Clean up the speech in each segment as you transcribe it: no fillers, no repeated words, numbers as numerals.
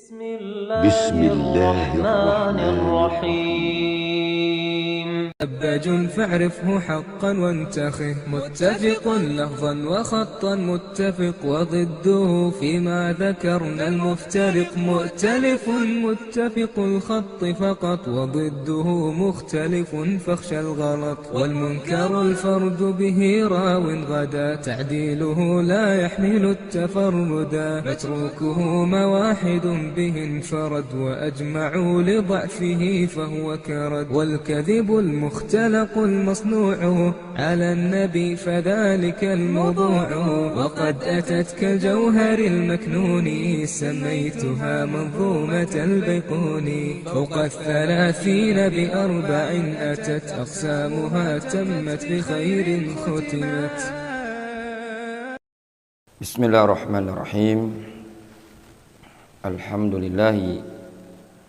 بسم الله الرحمن الرحيم. أباج فاعرفه حقا وانتخه، متفق لفظا وخطا متفق، وضده فيما ذكرنا المفترق، مؤتلف متفق الخط فقط، وضده مختلف فاخشى الغلط، والمنكر الفرد به راو غدا، تعديله لا يحمل التفردا، متروكه مواحد به انفرد، وأجمعوا لضعفه فهو كرد، والكذب المختلق المصنوع على النبي فذلك الموضوع، وقد أتت كالجوهر المكنون سميتها منظومة البيقوني، فوق 30 بأربع أتت أقسامها تمت بخير ختمت. بسم الله الرحمن الرحيم. الحمد لله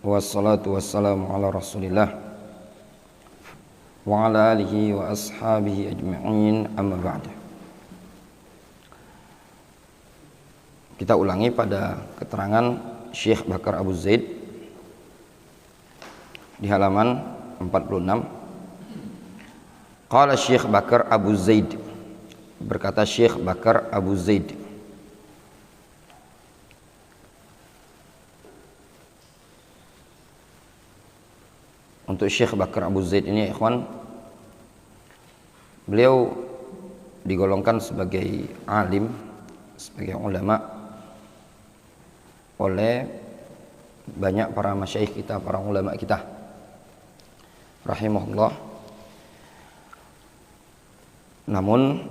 والصلاة والسلام على رسول الله wa ala alihi wa ashabihi ajma'in, amma ba'd. Kita ulangi pada keterangan Syekh Bakar Abu Zaid di halaman 46. Qala Syekh Bakar Abu Zaid, berkata Syekh Bakar Abu Zaid, untuk Syekh Bakar Abu Zaid ini, ikhwan, beliau digolongkan sebagai alim, sebagai ulama oleh banyak para masyayikh kita, para ulama kita rahimahullah. Namun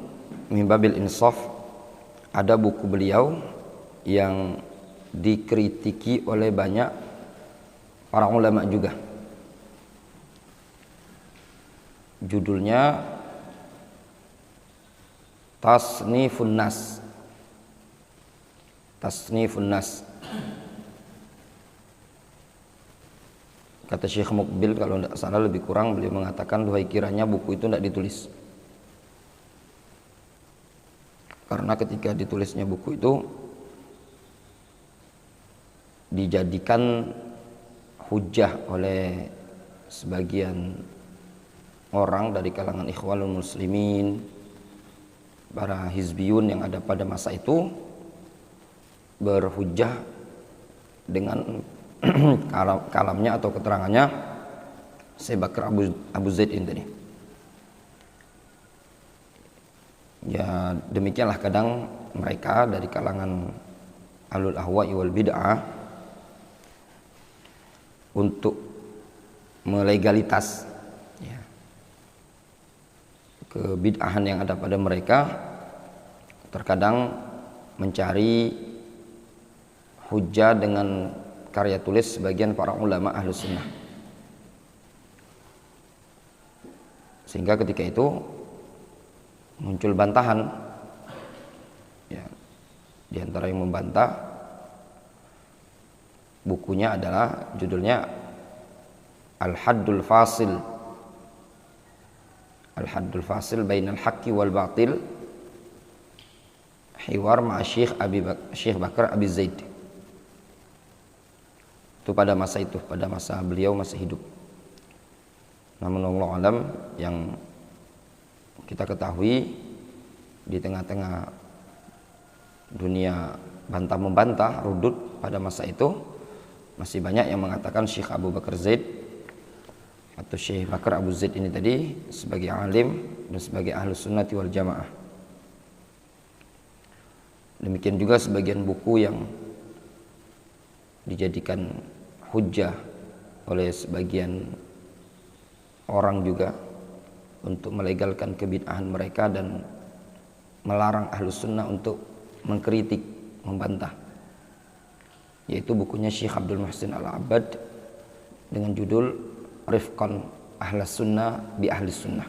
mimbabil insaf, ada buku beliau yang dikritiki oleh banyak para ulama juga. Judulnya Tasnifun Nas. Tasnifun Nas. Kata Syekh Muqbil, kalau tidak salah lebih kurang, beliau mengatakan duhai kiranya buku itu tidak ditulis. Karena ketika ditulisnya buku itu dijadikan hujah oleh sebagian orang dari kalangan ikhwanul muslimin, para hizbiyun yang ada pada masa itu, berhujjah dengan kalamnya atau keterangannya Syekh Bakar Abu Zaid ini tadi. Ya, demikianlah kadang mereka dari kalangan ahlul ahwa'i wal bid'ah untuk melegalitas kebid'ahan yang ada pada mereka, terkadang mencari hujah dengan karya tulis sebagian para ulama ahlu sunnah, sehingga ketika itu muncul bantahan. Ya, di antara yang membantah, bukunya adalah judulnya Al-Haddul Fasil, Al-Haddul Fasil Bainal Haqqi wal Batil, Hiwar ma'a Syekh Bakar Abi Zaid. Itu pada masa itu, pada masa beliau masih hidup. Namun Allah alam, yang kita ketahui di tengah-tengah dunia bantah-membantah, rudud pada masa itu, masih banyak yang mengatakan Syekh Abu Bakar Zaid atau Syekh Bakar Abu Zaid ini tadi sebagai alim dan sebagai ahlus sunnati wal jamaah. Demikian juga sebagian buku yang dijadikan hujjah oleh sebagian orang juga untuk melegalkan kebid'ahan mereka dan melarang ahlus sunnah untuk mengkritik, membantah, yaitu bukunya Syekh Abdul Muhsin Al-Abbad dengan judul Rifqan Ahlas Sunnah bi Ahlis Sunnah.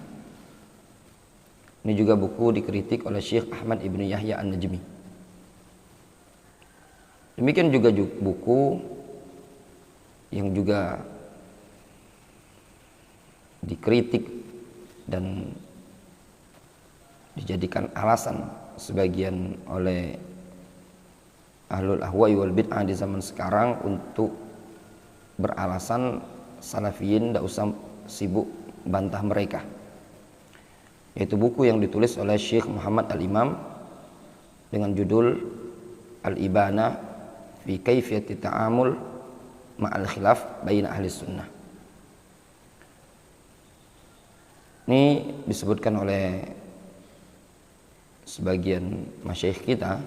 Ini juga buku dikritik oleh Syekh Ahmad Ibn Yahya An-Najmi. Demikian juga buku yang juga dikritik dan dijadikan alasan sebagian oleh ahlul ahwa'i wal bid'ah di zaman sekarang untuk beralasan salafiyin tidak usah sibuk bantah mereka, yaitu buku yang ditulis oleh Syekh Muhammad Al-Imam dengan judul Al-Ibana fi Kaifiyati Ta'amul Ma'al Khilaf Baina Ahli Sunnah. Ini disebutkan oleh sebagian masyayikh kita,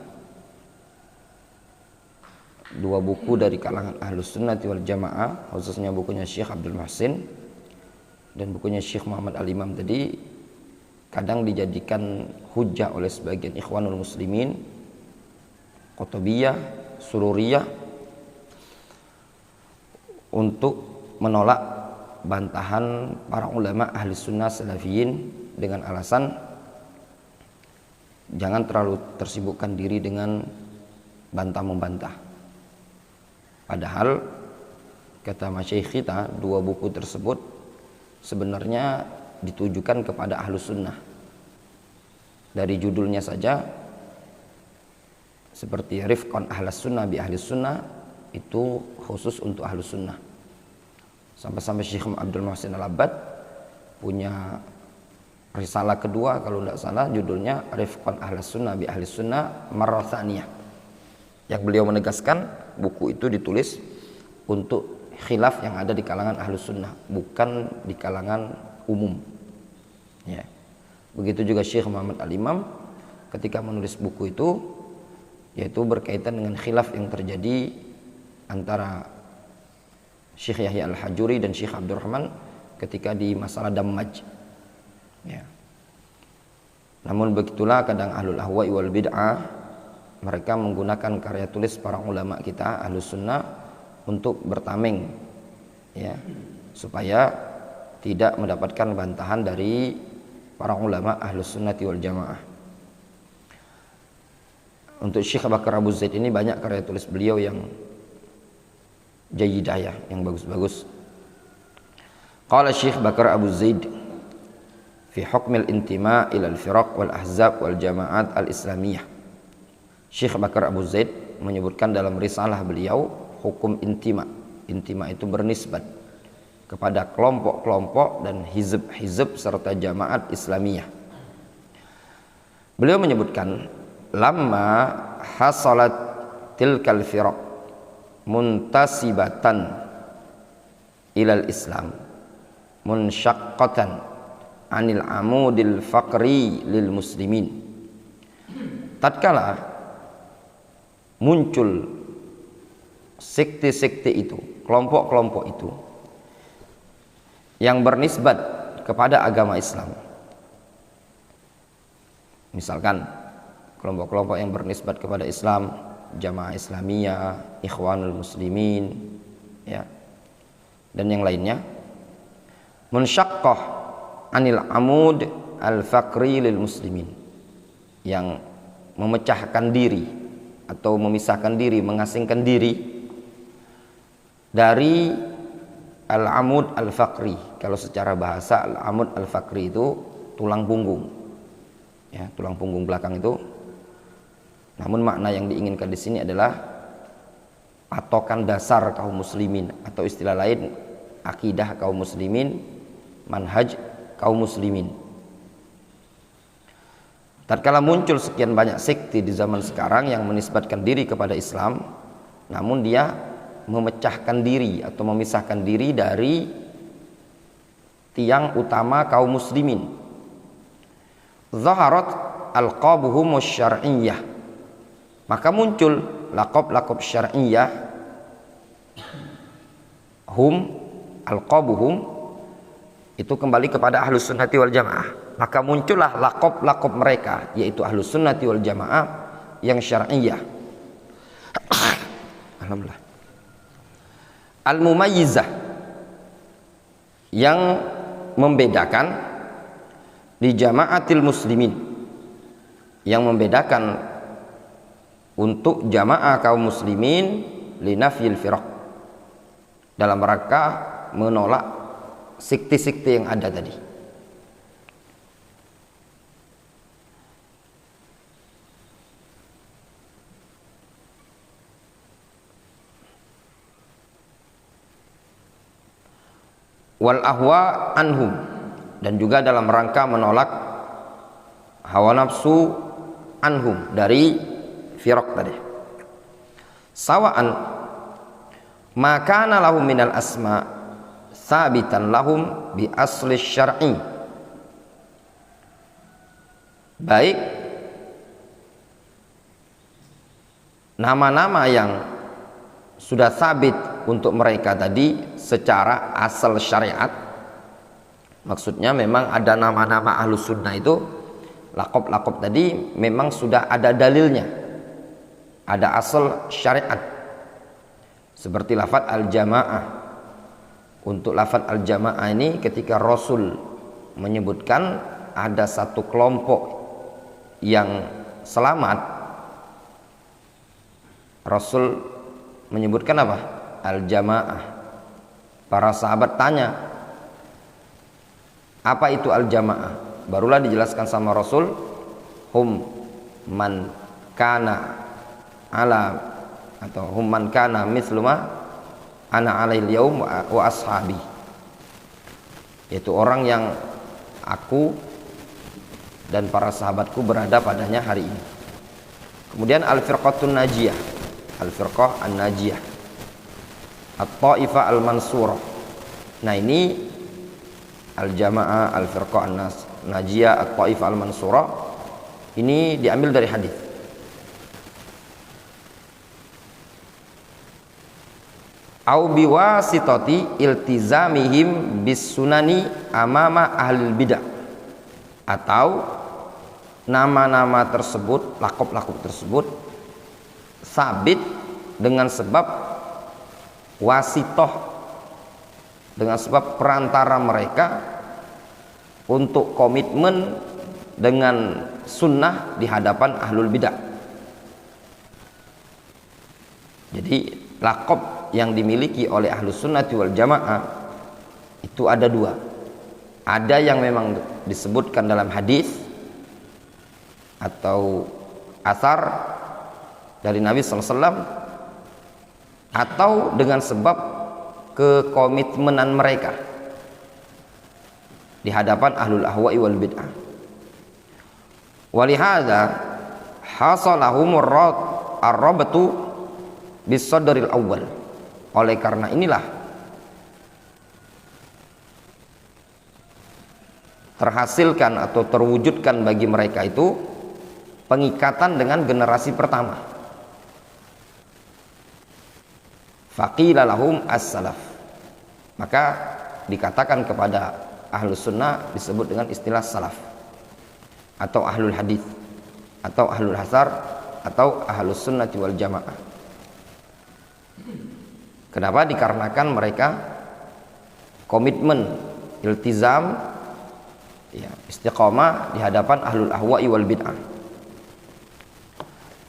dua buku dari kalangan Ahlus Sunnah wal Jamaah, khususnya bukunya Syekh Abdul Muhsin dan bukunya Syekh Muhammad Al-Imam tadi, kadang dijadikan hujah oleh sebagian Ikhwanul Muslimin, Qutubiyah, Sururiyah, untuk menolak bantahan para ulama ahli sunnah salafiyin dengan alasan jangan terlalu tersibukkan diri dengan bantah-membantah. Padahal kata masyayikh kita, dua buku tersebut sebenarnya ditujukan kepada ahlu sunnah. Dari judulnya saja seperti Rifqan Ahlas Sunnah bi Ahli Sunnah, itu khusus untuk ahlu sunnah. Sampai-sampai Syekh Abdul Muhsin Al-Abbad punya risalah kedua kalau tidak salah, judulnya Rifqan Ahlas Sunnah bi Ahli Sunnah Marrah Tsaniyah, yang beliau menegaskan buku itu ditulis untuk khilaf yang ada di kalangan ahlu sunnah, bukan di kalangan umum, ya. Begitu juga Syekh Muhammad Al-Imam ketika menulis buku itu, yaitu berkaitan dengan khilaf yang terjadi antara Syekh Yahya Al-Hajuri dan Syekh Abdurrahman ketika di masalah Dammaj, ya. Namun begitulah kadang ahlul ahwa'i wal bid'ah mereka menggunakan karya tulis para ulama kita ahlus sunnah untuk bertameng, ya, supaya tidak mendapatkan bantahan dari para ulama ahlus sunnati wal jamaah. Untuk Syekh Bakar Abu Zaid ini banyak karya tulis beliau yang jayyidah, ya, yang bagus-bagus. Qala Syekh Bakar Abu Zaid fi hukmil intima' ila al-firaq wal ahzab wal jama'at al-islamiyah. Syekh Bakar Abu Zaid menyebutkan dalam risalah beliau hukum intima. Intima itu bernisbat kepada kelompok-kelompok dan hizb-hizb serta jamaat Islamiyah. Beliau menyebutkan lamma hasalat tilkal firaq muntasibatan ilal Islam munsyaqqatan anil amudil faqri lil muslimin. Tatkala muncul sekte-sekte itu, kelompok-kelompok itu yang bernisbat kepada agama Islam, misalkan kelompok-kelompok yang bernisbat kepada Islam, Jamaah Islamiyah, Ikhwanul Muslimin, ya, dan yang lainnya, munsyaqqah anil amud al-faqri lil muslimin, yang memecahkan diri atau memisahkan diri, mengasingkan diri dari al-amud al-faqri. Kalau secara bahasa al-amud al-faqri itu tulang punggung, ya, tulang punggung belakang itu. Namun makna yang diinginkan di sini adalah patokan dasar kaum muslimin, atau istilah lain akidah kaum muslimin, manhaj kaum muslimin. Tatkala muncul sekian banyak sekte di zaman sekarang yang menisbatkan diri kepada Islam, namun dia memecahkan diri atau memisahkan diri dari tiang utama kaum muslimin. Zaharat alqabuhum syar'iyyah, maka muncul laqab-laqab syar'iyyah, hum alqabuhum itu kembali kepada ahlus sunnati wal jamaah. Maka muncullah laqab-laqab mereka, yaitu ahlus sunnati wal jamaah yang syar'iyyah. Alhamdulillah. Al-mumayyizah, yang membedakan di jamaatil muslimin, yang membedakan untuk jamaah kaum muslimin linafyil firaq, dalam rangka menolak sekte-sekte yang ada tadi. wal ahwa anhum, dan juga dalam rangka menolak hawa nafsu anhum dari firaq tadi. Sawa'an makana lahum minal asma sabitan lahum bi asli syar'i, baik nama-nama yang sudah sabit untuk mereka tadi secara asal syariat, maksudnya memang ada nama-nama ahlus sunnah itu, lakob-lakob tadi memang sudah ada dalilnya, ada asal syariat, seperti lafadz al-jamaah. Untuk lafadz al-jamaah ini ketika Rasul menyebutkan ada satu kelompok yang selamat, Rasul menyebutkan apa? Al-jamaah. Para sahabat tanya, apa itu al-jamaah? Barulah dijelaskan sama Rasul, hum man kana ala, atau hum man kana mithlu ma ana alail yaum wa ashabi, yaitu orang yang aku dan para sahabatku berada padanya hari ini. Kemudian al-firqatun najiyah, al-firqah an-najiyah, at-ta'ifah al-mansurah. Nah ini al-jamaah, al-firqah an-najiyah, at-ta'ifah al-mansurah, ini diambil dari hadis. Au biwasitati iltizamihim bis sunani amama ahlil bidah, atau nama-nama tersebut, lakob-lakob tersebut sabit dengan sebab wasitoh, dengan sebab perantara mereka untuk komitmen dengan sunnah di hadapan ahlul bidah. Jadi lakob yang dimiliki oleh ahlus sunnati wal jamaah itu ada dua. Ada yang memang disebutkan dalam hadis atau asar dari Nabi SAW, atau dengan sebab kekomitmenan mereka di hadapan ahlul ahwa'i wal bid'ah. Walihada hasalahumur ar-rabtu bis sadril awwal. Oleh karena inilah terhasilkan atau terwujudkan bagi mereka itu pengikatan dengan generasi pertama. Faqila lahum as-salaf, maka dikatakan kepada ahlus sunnah disebut dengan istilah salaf, atau ahlul hadis, atau ahlul hasar, atau ahlus sunnati wal jamaah. Kenapa? Dikarenakan mereka komitmen, iltizam, ya, istiqamah di hadapan ahlul ahwa'i wal bid'ah.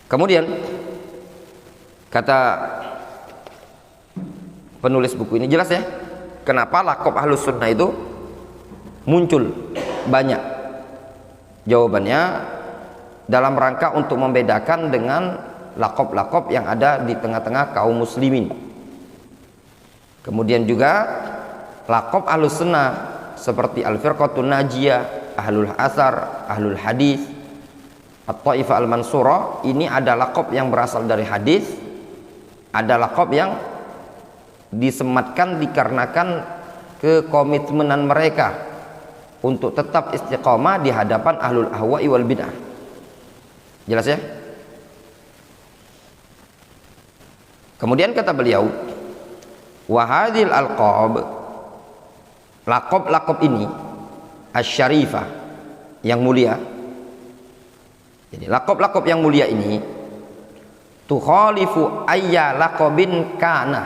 Kemudian kata penulis buku ini, jelas ya kenapa lakob ahlus sunnah itu muncul banyak. Jawabannya dalam rangka untuk membedakan dengan lakob-lakob yang ada di tengah-tengah kaum muslimin. Kemudian juga lakob ahlus sunnah seperti al-firqatun najiyah, ahlul asar, ahlul hadis, at-ta'ifah al-mansurah, ini ada lakob yang berasal dari hadis, ada lakob yang disematkan dikarenakan kekomitmenan mereka untuk tetap istiqamah di hadapan ahlul ahwa'i wal bid'ah. Jelas ya? Kemudian kata beliau, wa hadhil alqab, lakob-lakob ini asy-syarifah, yang mulia. Jadi lakob-lakob yang mulia ini tukhalifu ayya laqabin kana,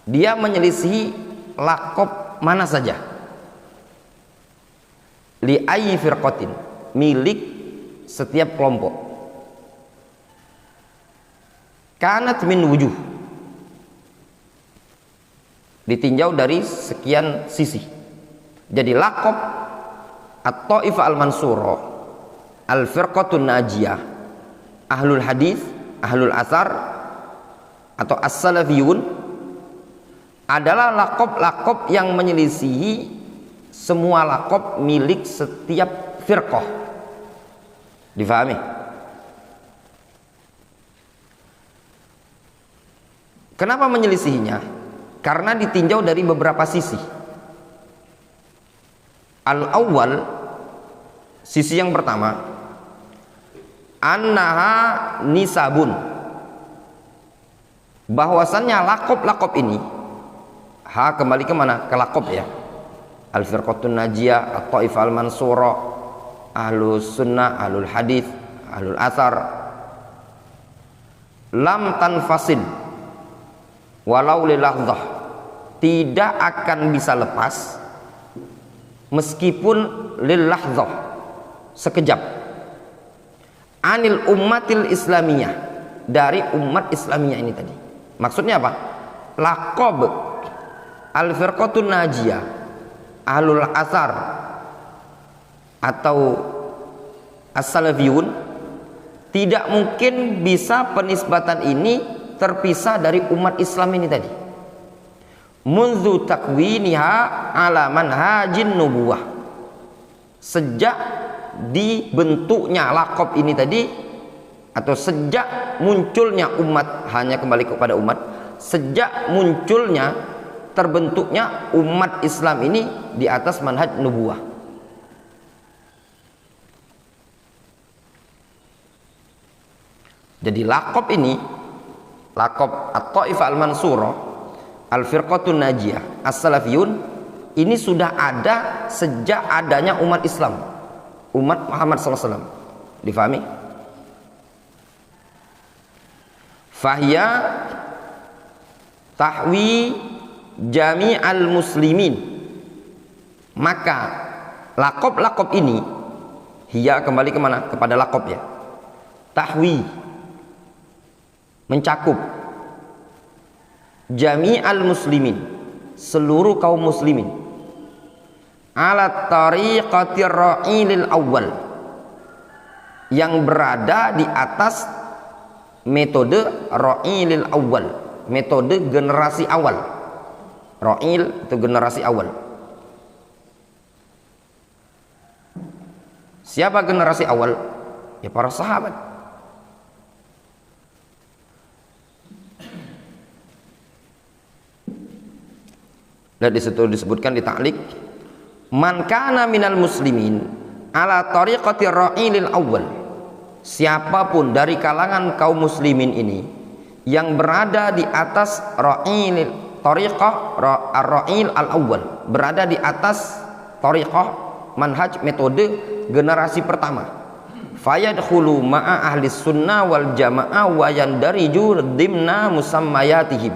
dia menyelisihi lakob mana saja, li ayyi firqatin, milik setiap kelompok, kanat min wujuh, ditinjau dari sekian sisi. Jadi lakob at-ta'ifah al-mansurah, al-firqatun najiyah, ahlul hadis, ahlul asar, atau as-salafiyun, adalah lakob-lakob yang menyelisihi semua lakob milik setiap firqah. Difahami? Kenapa menyelisihinya? Karena ditinjau dari beberapa sisi. Al-awwal, sisi yang pertama, annaha nisabun, bahwasannya lakob-lakob ini, kembali ke mana? Ke lakob ya. Al-firqatun najiyah, at-taifah al-mansurah, ahlus sunnah, ahlul hadith, ahlul athar, lam tanfasil walau lilahzah, tidak akan bisa lepas meskipun lilahzah, sekejap, anil ummatil islamiyah, dari umat islamiyah ini tadi. Maksudnya apa? Lakob al-firqatun najiyah, ahlul athar atau as-salafiyun, tidak mungkin bisa penisbatan ini terpisah dari umat Islam ini tadi. Munzu takwiniha ala manhajin nubuwah, sejak dibentuknya lakob ini tadi, atau sejak munculnya umat, hanya kembali kepada umat, sejak munculnya terbentuknya umat Islam ini di atas manhaj nubuwah. Jadi lakob ini, lakob at-taifah al-mansurah, al-firqatun najiyah, as-salafiyun, ini sudah ada sejak adanya umat Islam, umat Muhammad SAW. Difahami? Fahya tahwi jami'al muslimin, maka lakob-lakob ini, hiya kembali kemana? Kepada lakob ya. Tahwi, mencakup jami'al muslimin, seluruh kaum muslimin, ala tariqatir ra'ilil awal, yang berada di atas metode ra'ilil awal, metode generasi awal. Ra'il itu generasi awal. Siapa generasi awal? Ya para sahabat. Dan disitu disebutkan di ta'liq, man kana minal muslimin ala tariqati ra'ilil awal, siapapun dari kalangan kaum muslimin ini yang berada di atas ra'ilil tariqah ar-ra'il al-awwal, berada di atas tariqah manhaj metode generasi pertama, fayadkhulu ma'a ahli sunnah wal jamaah wa yandariju dimna musammayatihim,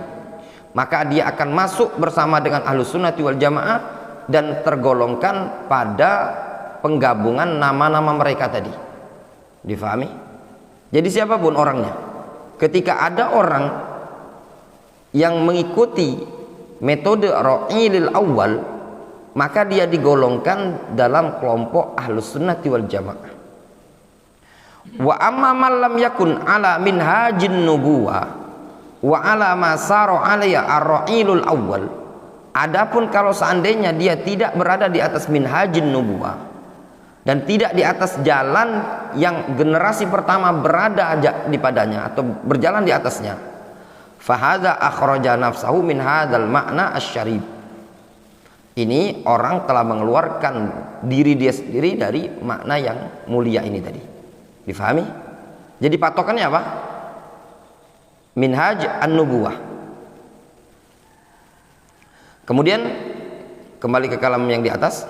maka dia akan masuk bersama dengan ahlu sunnati wal jamaah dan tergolongkan pada penggabungan nama-nama mereka tadi. Difahami? Jadi siapapun orangnya, ketika ada orang yang mengikuti metode ra'ilil awal, maka dia digolongkan dalam kelompok ahlus sunnati wal jamaah. Wa amma man lam yakun ala minhajin nubuwah wa ala ma sara alayya ar-ra'ilul awal, adapun kalau seandainya dia tidak berada di atas minhajin nubuwah dan tidak di atas jalan yang generasi pertama berada di padanya atau berjalan di atasnya, fahadza akhraja nafsahu min hadzal makna asy-syarif, ini orang telah mengeluarkan diri dia sendiri dari makna yang mulia ini tadi. Difahami? Jadi patokannya apa? Minhaj an-nubuwah. Kemudian kembali ke kalam yang di atas,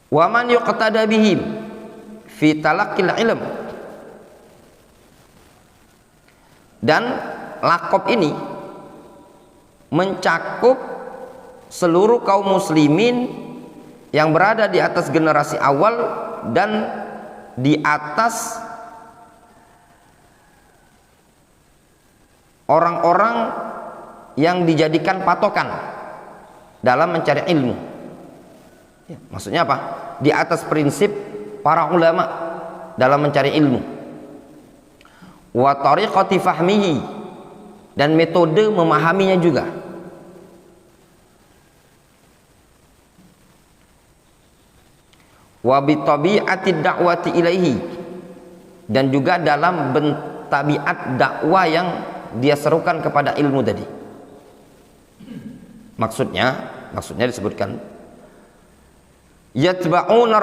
wa man yuqtada bihim fi talaqqil ilm, dan lakob ini mencakup seluruh kaum muslimin yang berada di atas generasi awal dan di atas orang-orang yang dijadikan patokan dalam mencari ilmu. Ya, maksudnya apa? Di atas prinsip para ulama dalam mencari ilmu. Wa tariqati fahmihi, dan metode memahaminya juga. Wa bi tabi'ati da'wati ilaihi, dan juga dalam tabiat dakwah yang dia serukan kepada ilmu tadi. Maksudnya disebutkan yatba'una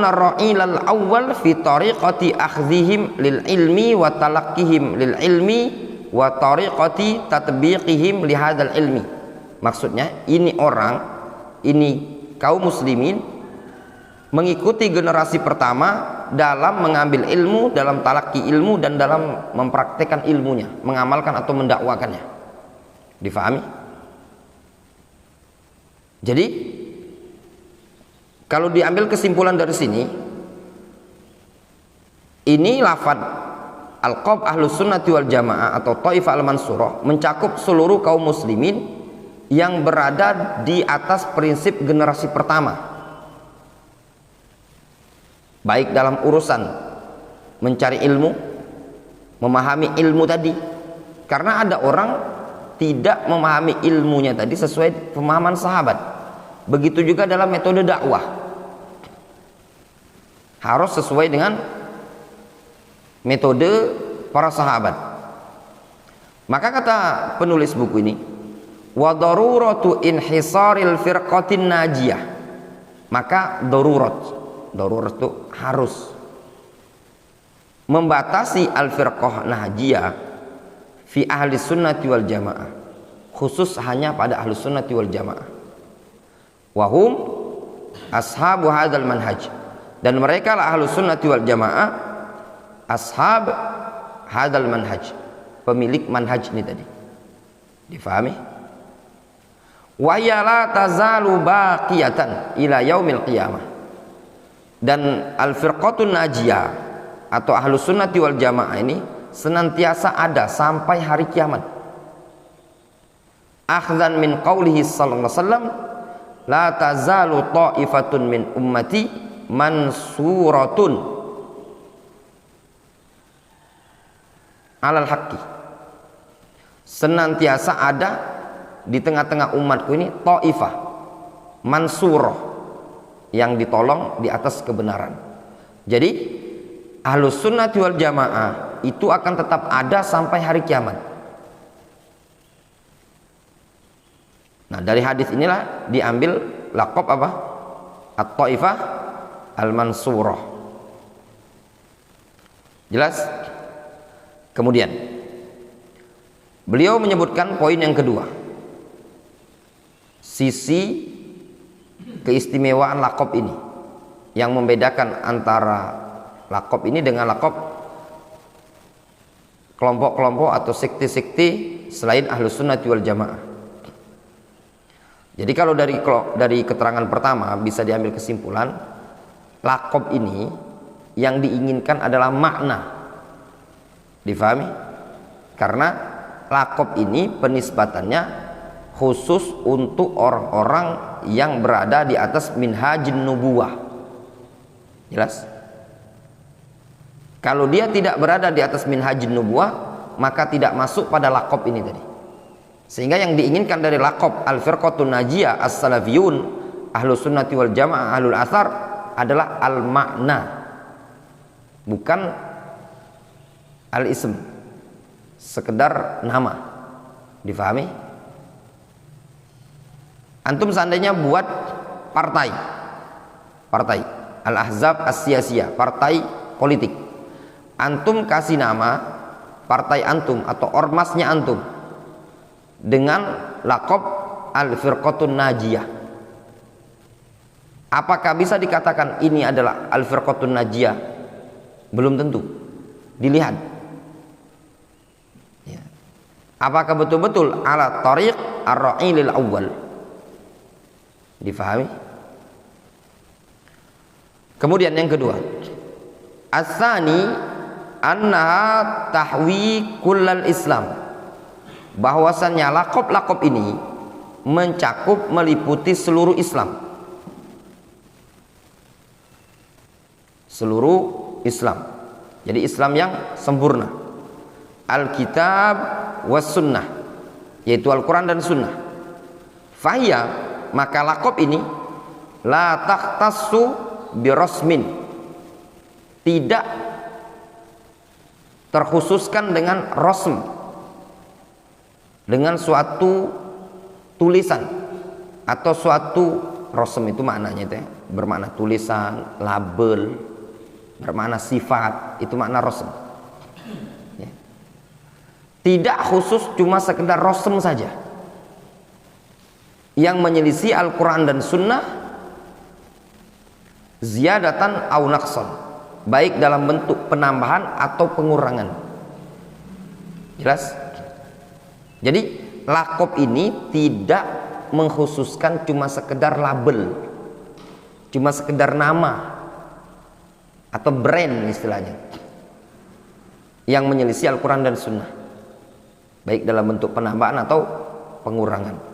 ar-ra'ilal awwal fi tariqati akhdhihim lil ilmi wa talaqqihim lil ilmi wa tariqati tatbiqihim li hadzal ilmi. Maksudnya ini kaum muslimin mengikuti generasi pertama dalam mengambil ilmu, dalam talaki ilmu, dan dalam mempraktekkan ilmunya, mengamalkan atau mendakwakannya. Difahami? Jadi kalau diambil kesimpulan dari sini, ini lafaz Al-Qab Ahlus Sunnati wal Jamaah atau Taifah Al-Mansurah mencakup seluruh kaum muslimin yang berada di atas prinsip generasi pertama, baik dalam urusan mencari ilmu, memahami ilmu tadi. Karena ada orang tidak memahami ilmunya tadi sesuai pemahaman sahabat. Begitu juga dalam metode dakwah, harus sesuai dengan metode para sahabat. Maka kata penulis buku ini, wa daruratu inhisaril firqatin najiyah, maka darurat itu harus membatasi al-firqah najiyah fi ahli sunnati wal jamaah, khusus hanya pada ahli sunnati wal jamaah, wahum ashabu hadzal manhaj, dan mereka lah ahli sunnati wal jamaah, ashab hadzal manhaj, pemilik manhaj ini tadi. Difahami? Wa ya la tazalu baqiyatan ila yaumil qiyamah, dan al-firqatun najiyah atau ahlus sunnati wal jamaah ini senantiasa ada sampai hari kiamat. Akhdan min qaulihi sallallahu alaihi wasallam, la tazalu ta'ifatun min ummati mansuratun alal haqqi. Senantiasa ada di tengah-tengah umatku ini ta'ifah mansurah, yang ditolong di atas kebenaran. Jadi ahlus sunnati wal jamaah itu akan tetap ada sampai hari kiamat. Nah, dari hadis inilah diambil laqab apa? At-Taifah Al-Mansurah. Jelas? Kemudian beliau menyebutkan poin yang kedua, sisi keistimewaan laqab ini, yang membedakan antara laqab ini dengan laqab kelompok-kelompok atau sekte-sekte selain ahlus sunnati wal jamaah. Jadi kalau dari keterangan pertama bisa diambil kesimpulan, laqab ini yang diinginkan adalah makna. Difahami? Karena laqab ini penisbatannya khusus untuk orang-orang yang berada di atas minhajin nubuwah. Jelas? Kalau dia tidak berada di atas minhajin nubuwah, maka tidak masuk pada laqab ini tadi. Sehingga yang diinginkan dari laqab al-firqatun najiyah as-salafiyun ahlus sunnati wal jamaah ahlul athar adalah al-makna, bukan al-ism, sekedar nama. Difahami? Antum seandainya buat partai al-ahzab as-siyasiyah, partai politik, antum kasih nama partai antum atau ormasnya antum dengan laqab al-firqatun najiyah, apakah bisa dikatakan ini adalah al-firqatun najiyah? Belum tentu. Dilihat ya, apakah betul-betul ala tariq ar-ra'ilil awwal. Difahami? Kemudian yang kedua, as-tsani annaha tahwi kullal Islam, bahwasannya laqab-laqab ini mencakup, meliputi seluruh Islam. Seluruh Islam. Jadi Islam yang sempurna. Alkitab was sunnah, yaitu Al-Quran dan Sunnah. Fahya, maka lakob ini la takhtassu birosmin, tidak terkhususkan dengan rosm, dengan suatu tulisan atau suatu rosm. Itu maknanya itu ya, bermakna tulisan, label, bermakna sifat, itu makna rosm ya. Tidak khusus cuma sekedar rosm saja yang menyelisih Al-Quran dan Sunnah, ziyadatan au naqsan, baik dalam bentuk penambahan atau pengurangan. Jelas? Jadi lakob ini tidak mengkhususkan cuma sekedar label, cuma sekedar nama atau brand istilahnya, yang menyelisih Al-Quran dan Sunnah, baik dalam bentuk penambahan atau pengurangan.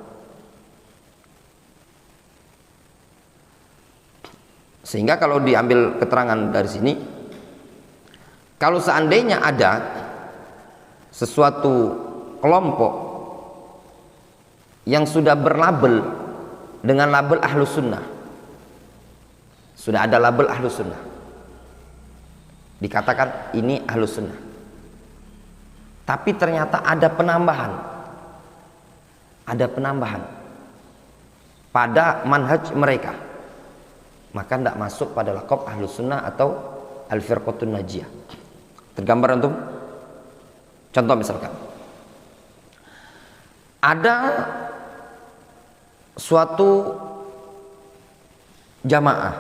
Sehingga kalau diambil keterangan dari sini, kalau seandainya ada sesuatu kelompok yang sudah berlabel dengan label Ahlus Sunnah, sudah ada label Ahlus Sunnah, dikatakan ini Ahlus Sunnah, tapi ternyata ada penambahan pada manhaj mereka, maka tidak masuk pada lakob Ahlus Sunnah atau Al-Firqatun Najiyah. Tergambar antum? Contoh misalkan, ada suatu jamaah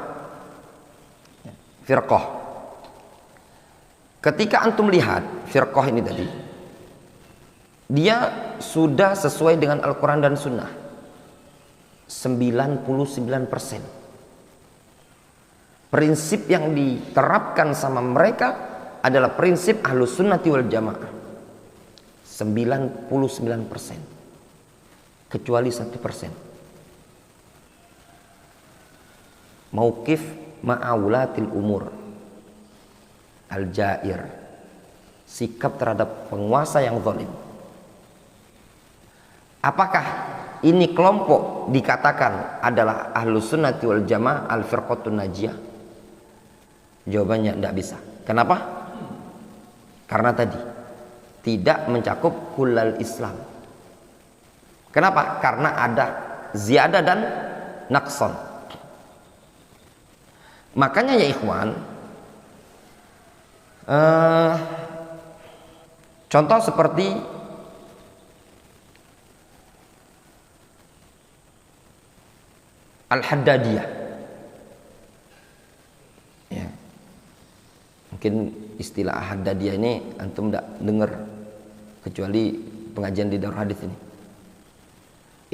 firqah. Ketika antum lihat firqah ini tadi, dia sudah sesuai dengan Al-Quran dan Sunnah 99%. Prinsip yang diterapkan sama mereka adalah prinsip Ahlus Sunnati wal Jamaah 99%, kecuali 1%. Mauqif ma'awlatil umur al-jair, sikap terhadap penguasa yang zalim. Apakah ini kelompok dikatakan adalah Ahlus Sunnati wal Jamaah Al-Firqatun Najiyah? Jawabannya tidak bisa. Kenapa? Karena tadi tidak mencakup kullal Islam. Kenapa? Karena ada ziyadah dan naqsan. Makanya ya ikhwan, contoh seperti Al-Haddadiyah ya. Mungkin istilah Haddadiyah ini antum tidak dengar kecuali pengajian di Darul Hadis ini.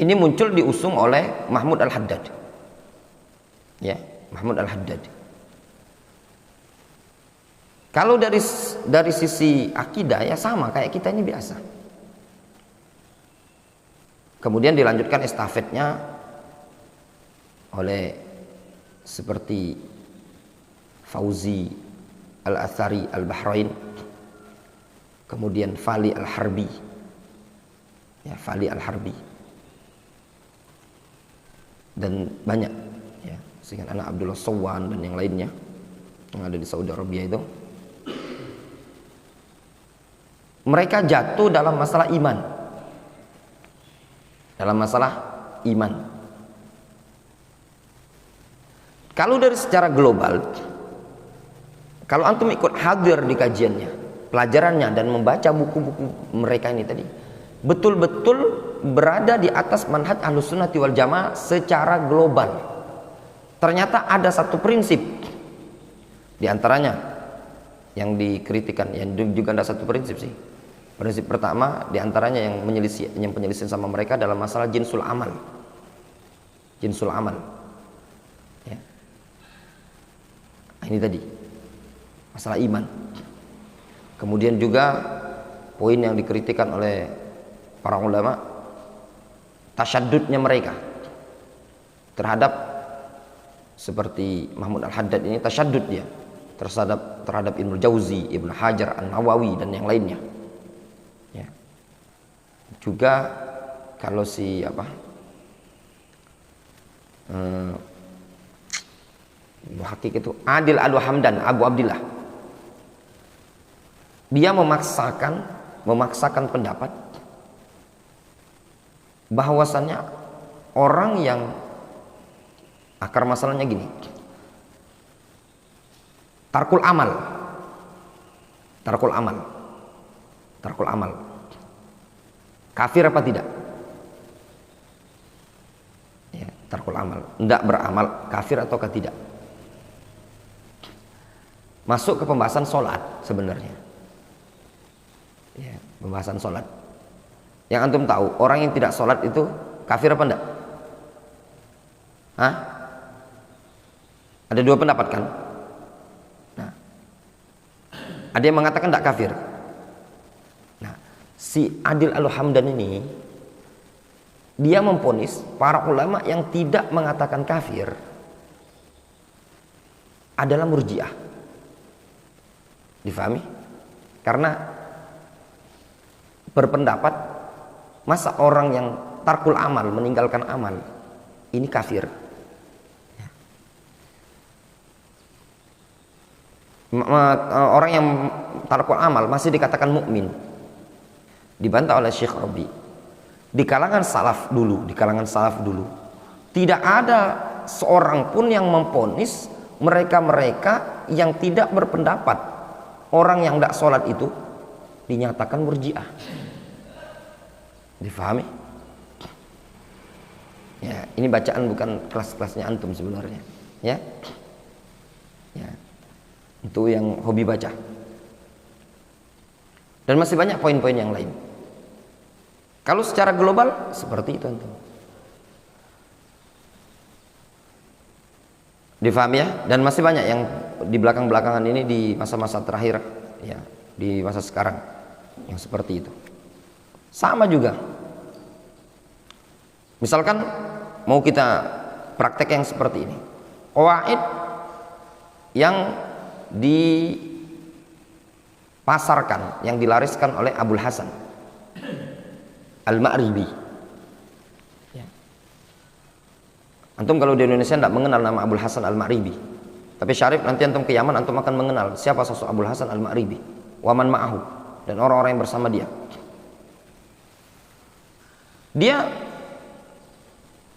Ini muncul diusung oleh Mahmud Al-Haddad ya, Mahmud Al-Haddad. Kalau dari sisi akidah ya sama kayak kita ini biasa. Kemudian dilanjutkan estafetnya oleh seperti Fauzi Al-Athari Al-Bahrain, kemudian Fali Al-Harbi ya, Fali Al-Harbi, dan banyak ya, sehingga anak Abdullah Sawan dan yang lainnya yang ada di Saudi Arabia itu. Mereka jatuh dalam masalah iman, Kalau dari secara global, kalau antum ikut hadir di kajiannya, pelajarannya, dan membaca buku-buku mereka ini tadi, betul-betul berada di atas manhaj Ahlus Sunnati wal Jamaah secara global. Ternyata ada satu prinsip di antaranya yang dikritikan, yang juga ada satu prinsip sih. Prinsip pertama di antaranya yang penyelisih sama mereka dalam masalah jinsul amal. Ya. Ini tadi masalah iman. Kemudian juga poin yang dikritikan oleh para ulama, tasyaddudnya mereka terhadap seperti Mahmud Al-Haddad ini, tasyaddud dia terhadap Ibnu Jauzi, Ibnu Hajar An-Nawawi dan yang lainnya. juga kalau si apa Muhaqqiq itu Adil Al-Hamdan Abu Abdillah, dia memaksakan pendapat bahwasannya orang yang akar masalahnya gini, tarkul amal kafir apa tidak? Ya, tarkul amal, tidak beramal, kafir ataukah tidak? Masuk ke pembahasan sholat sebenarnya. Ya, pembahasan sholat. Yang antum tahu, orang yang tidak sholat itu kafir apa enggak? Hah? Ada dua pendapat kan? Nah, ada yang mengatakan enggak kafir. Nah, si Adil Al-Hamdan ini dia memvonis para ulama yang tidak mengatakan kafir adalah murjiah. Difahami? Karena berpendapat masa orang yang tarkul amal, meninggalkan amal, ini kafir. Orang yang tarkul amal masih dikatakan mukmin. Dibantah oleh Syekh Rabi. Di kalangan salaf dulu tidak ada seorang pun yang memvonis mereka-mereka yang tidak berpendapat orang yang tidak sholat itu dinyatakan murjiah. Difahami? Ya, ini bacaan bukan kelas-kelasnya antum sebenarnya. Ya, ya, itu yang hobi baca. Dan masih banyak poin-poin yang lain. Kalau secara global seperti itu antum. Difahami ya? Dan masih banyak yang di belakang-belakangan ini di masa-masa terakhir ya, di masa sekarang yang seperti itu. Sama juga. Misalkan mau kita praktek yang seperti ini. Qawaid yang dipasarkan, yang dilariskan oleh Abul Hasan Al-Ma'ribi. Ya. Antum kalau di Indonesia tidak mengenal nama Abul Hasan Al-Ma'ribi, tapi syarif nanti antum ke Yaman antum akan mengenal siapa sosok Abul Hasan Al-Ma'ribi, waman ma'ahu, dan orang-orang yang bersama dia. Dia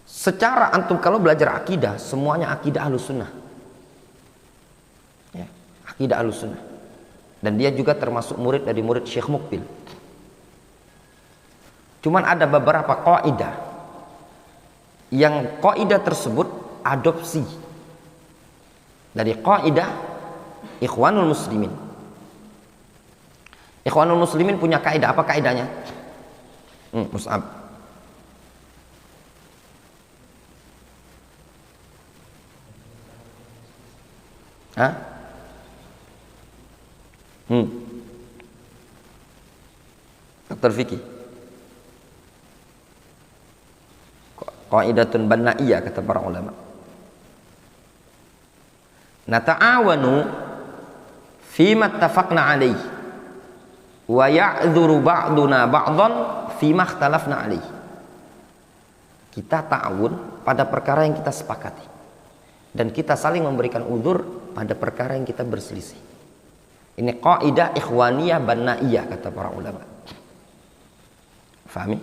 secara antum kalau belajar akidah, semuanya akidah Ahlussunnah. Ya, akidah Ahlussunnah. Dan dia juga termasuk murid dari murid Syekh Mukbil. Cuman ada beberapa kaidah yang kaidah tersebut adopsi dari kaidah Ikhwanul Muslimin. Ikhwanul Muslimin punya kaidah, apa kaidahnya? Mus'ab. Hah? Dr. Vicky. Qaidatun banna'iyah kata para ulama. Nata'awanu fima ittafaqna alaihi wa ya'dzuru ba'duna ba'dhan fima ikhtalafna alaihi. Kita ta'awun pada perkara yang kita sepakati dan kita saling memberikan uzur pada perkara yang kita berselisih. Ini qaidah ikhwaniyah banna'iyah kata para ulama. Fahami?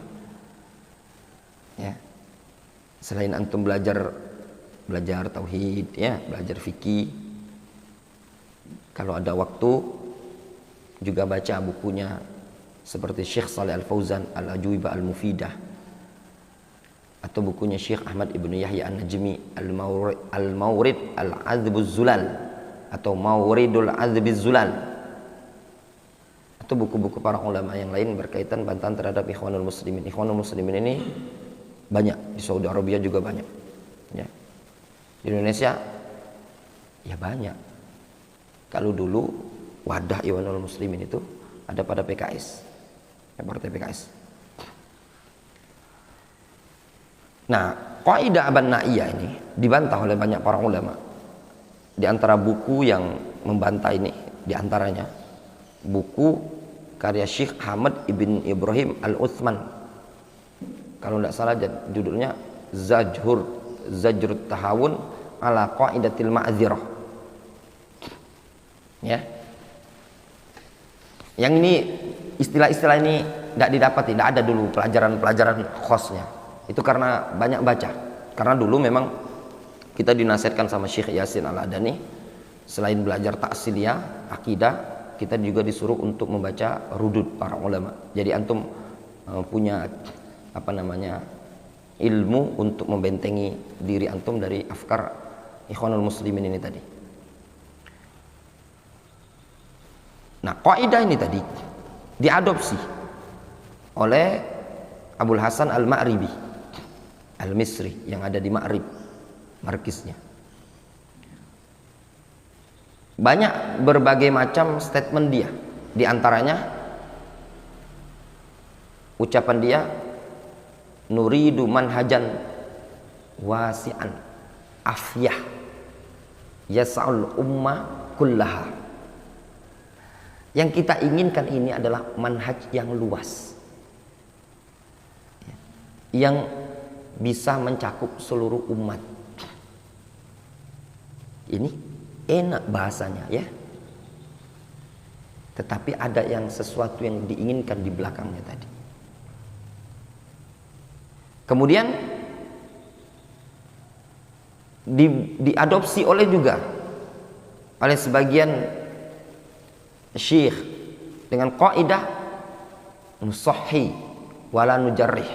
Ya. Selain antum belajar tauhid, ya, belajar fikih, kalau ada waktu juga baca bukunya seperti Syekh Shalih Al-Fauzan Al-Ajwibah Al-Mufidah, atau bukunya Syekh Ahmad Ibnu Yahya An-Najmi Al-Mawrid Al-Azbuz Zulal atau Mawridul Azbiz Zulal, atau buku-buku para ulama yang lain berkaitan bantahan terhadap Ikhwanul Muslimin. Ikhwanul Muslimin ini banyak, di Saudi Arabia juga banyak ya. Di Indonesia ya banyak. Kalau dulu wadah Ikhwanul Muslimin itu ada pada PKS ya, partai PKS. Nah, qaidah banna'iyah ini dibantah oleh banyak para ulama. Di antara buku yang membantah ini, di antaranya buku karya Syekh Ahmad Ibn Ibrahim Al-Uthman Kalau tidak salah judulnya Zajrut Tahawun ala Qaidatil Ma'dzirah. Ya. Yang ini istilah-istilah ini tidak didapati, tidak ada dulu pelajaran-pelajaran khosnya. Itu karena banyak baca. Karena dulu memang kita dinasihatkan sama Syekh Yasin Al-Adani, selain belajar ta'siliyah, akidah, kita juga disuruh untuk membaca rudud para ulama. Jadi antum punya ilmu untuk membentengi diri antum dari afkar Ikhwanul Muslimin ini tadi. Nah, kaidah ini tadi diadopsi oleh Abul Hasan Al-Ma'ribi Al-Misri yang ada di Ma'rib, markisnya. Banyak berbagai macam statement dia, di antaranya ucapan dia, nuridu manhajan wasi'an afyah yas'al umma kullaha. Yang kita inginkan ini adalah manhaj yang luas, yang bisa mencakup seluruh umat. Ini enak bahasanya ya, tetapi ada yang sesuatu yang diinginkan di belakangnya tadi. Kemudian diadopsi oleh sebagian syekh dengan kaidah nusahhi wala nujarrih.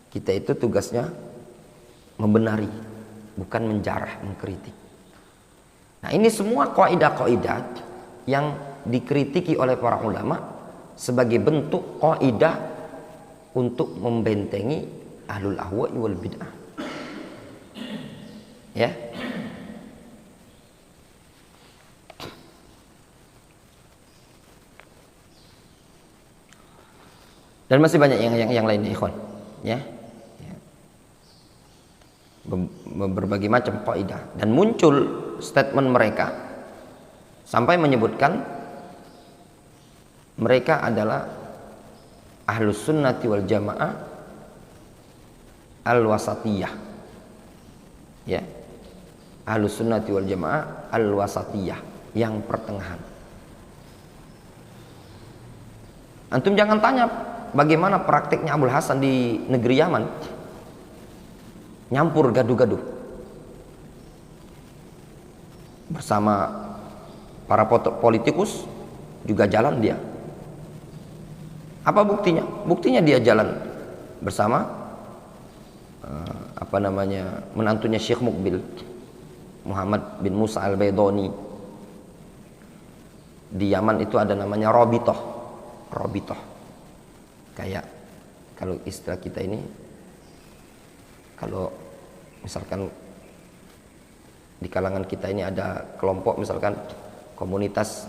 Kita itu tugasnya membenari, bukan menjarah, mengkritik. Nah, ini semua kaidah-kaidah yang dikritiki oleh para ulama sebagai bentuk kaidah untuk membentengi ahlul ahwa'i wal bid'ah. Ya. Dan masih banyak yang lainnya, ikhwan. Ya. Berbagai macam kaidah, dan muncul statement mereka sampai menyebutkan mereka adalah ahlus sunnati wal jamaah al wasatiyah. Ya, ahlus sunnati wal jamaah al wasatiyah, yang pertengahan. Antum jangan tanya bagaimana praktiknya Abul Hasan di negeri Yaman, nyampur gaduh-gaduh bersama para politikus, juga jalan dia. Apa buktinya? Buktinya dia jalan bersama menantunya Syekh Mukbil, Muhammad bin Musa Al-Baidoni. Di Yaman itu ada namanya Robitoh. Kayak kalau istilah kita ini, kalau misalkan di kalangan kita ini ada kelompok, misalkan komunitas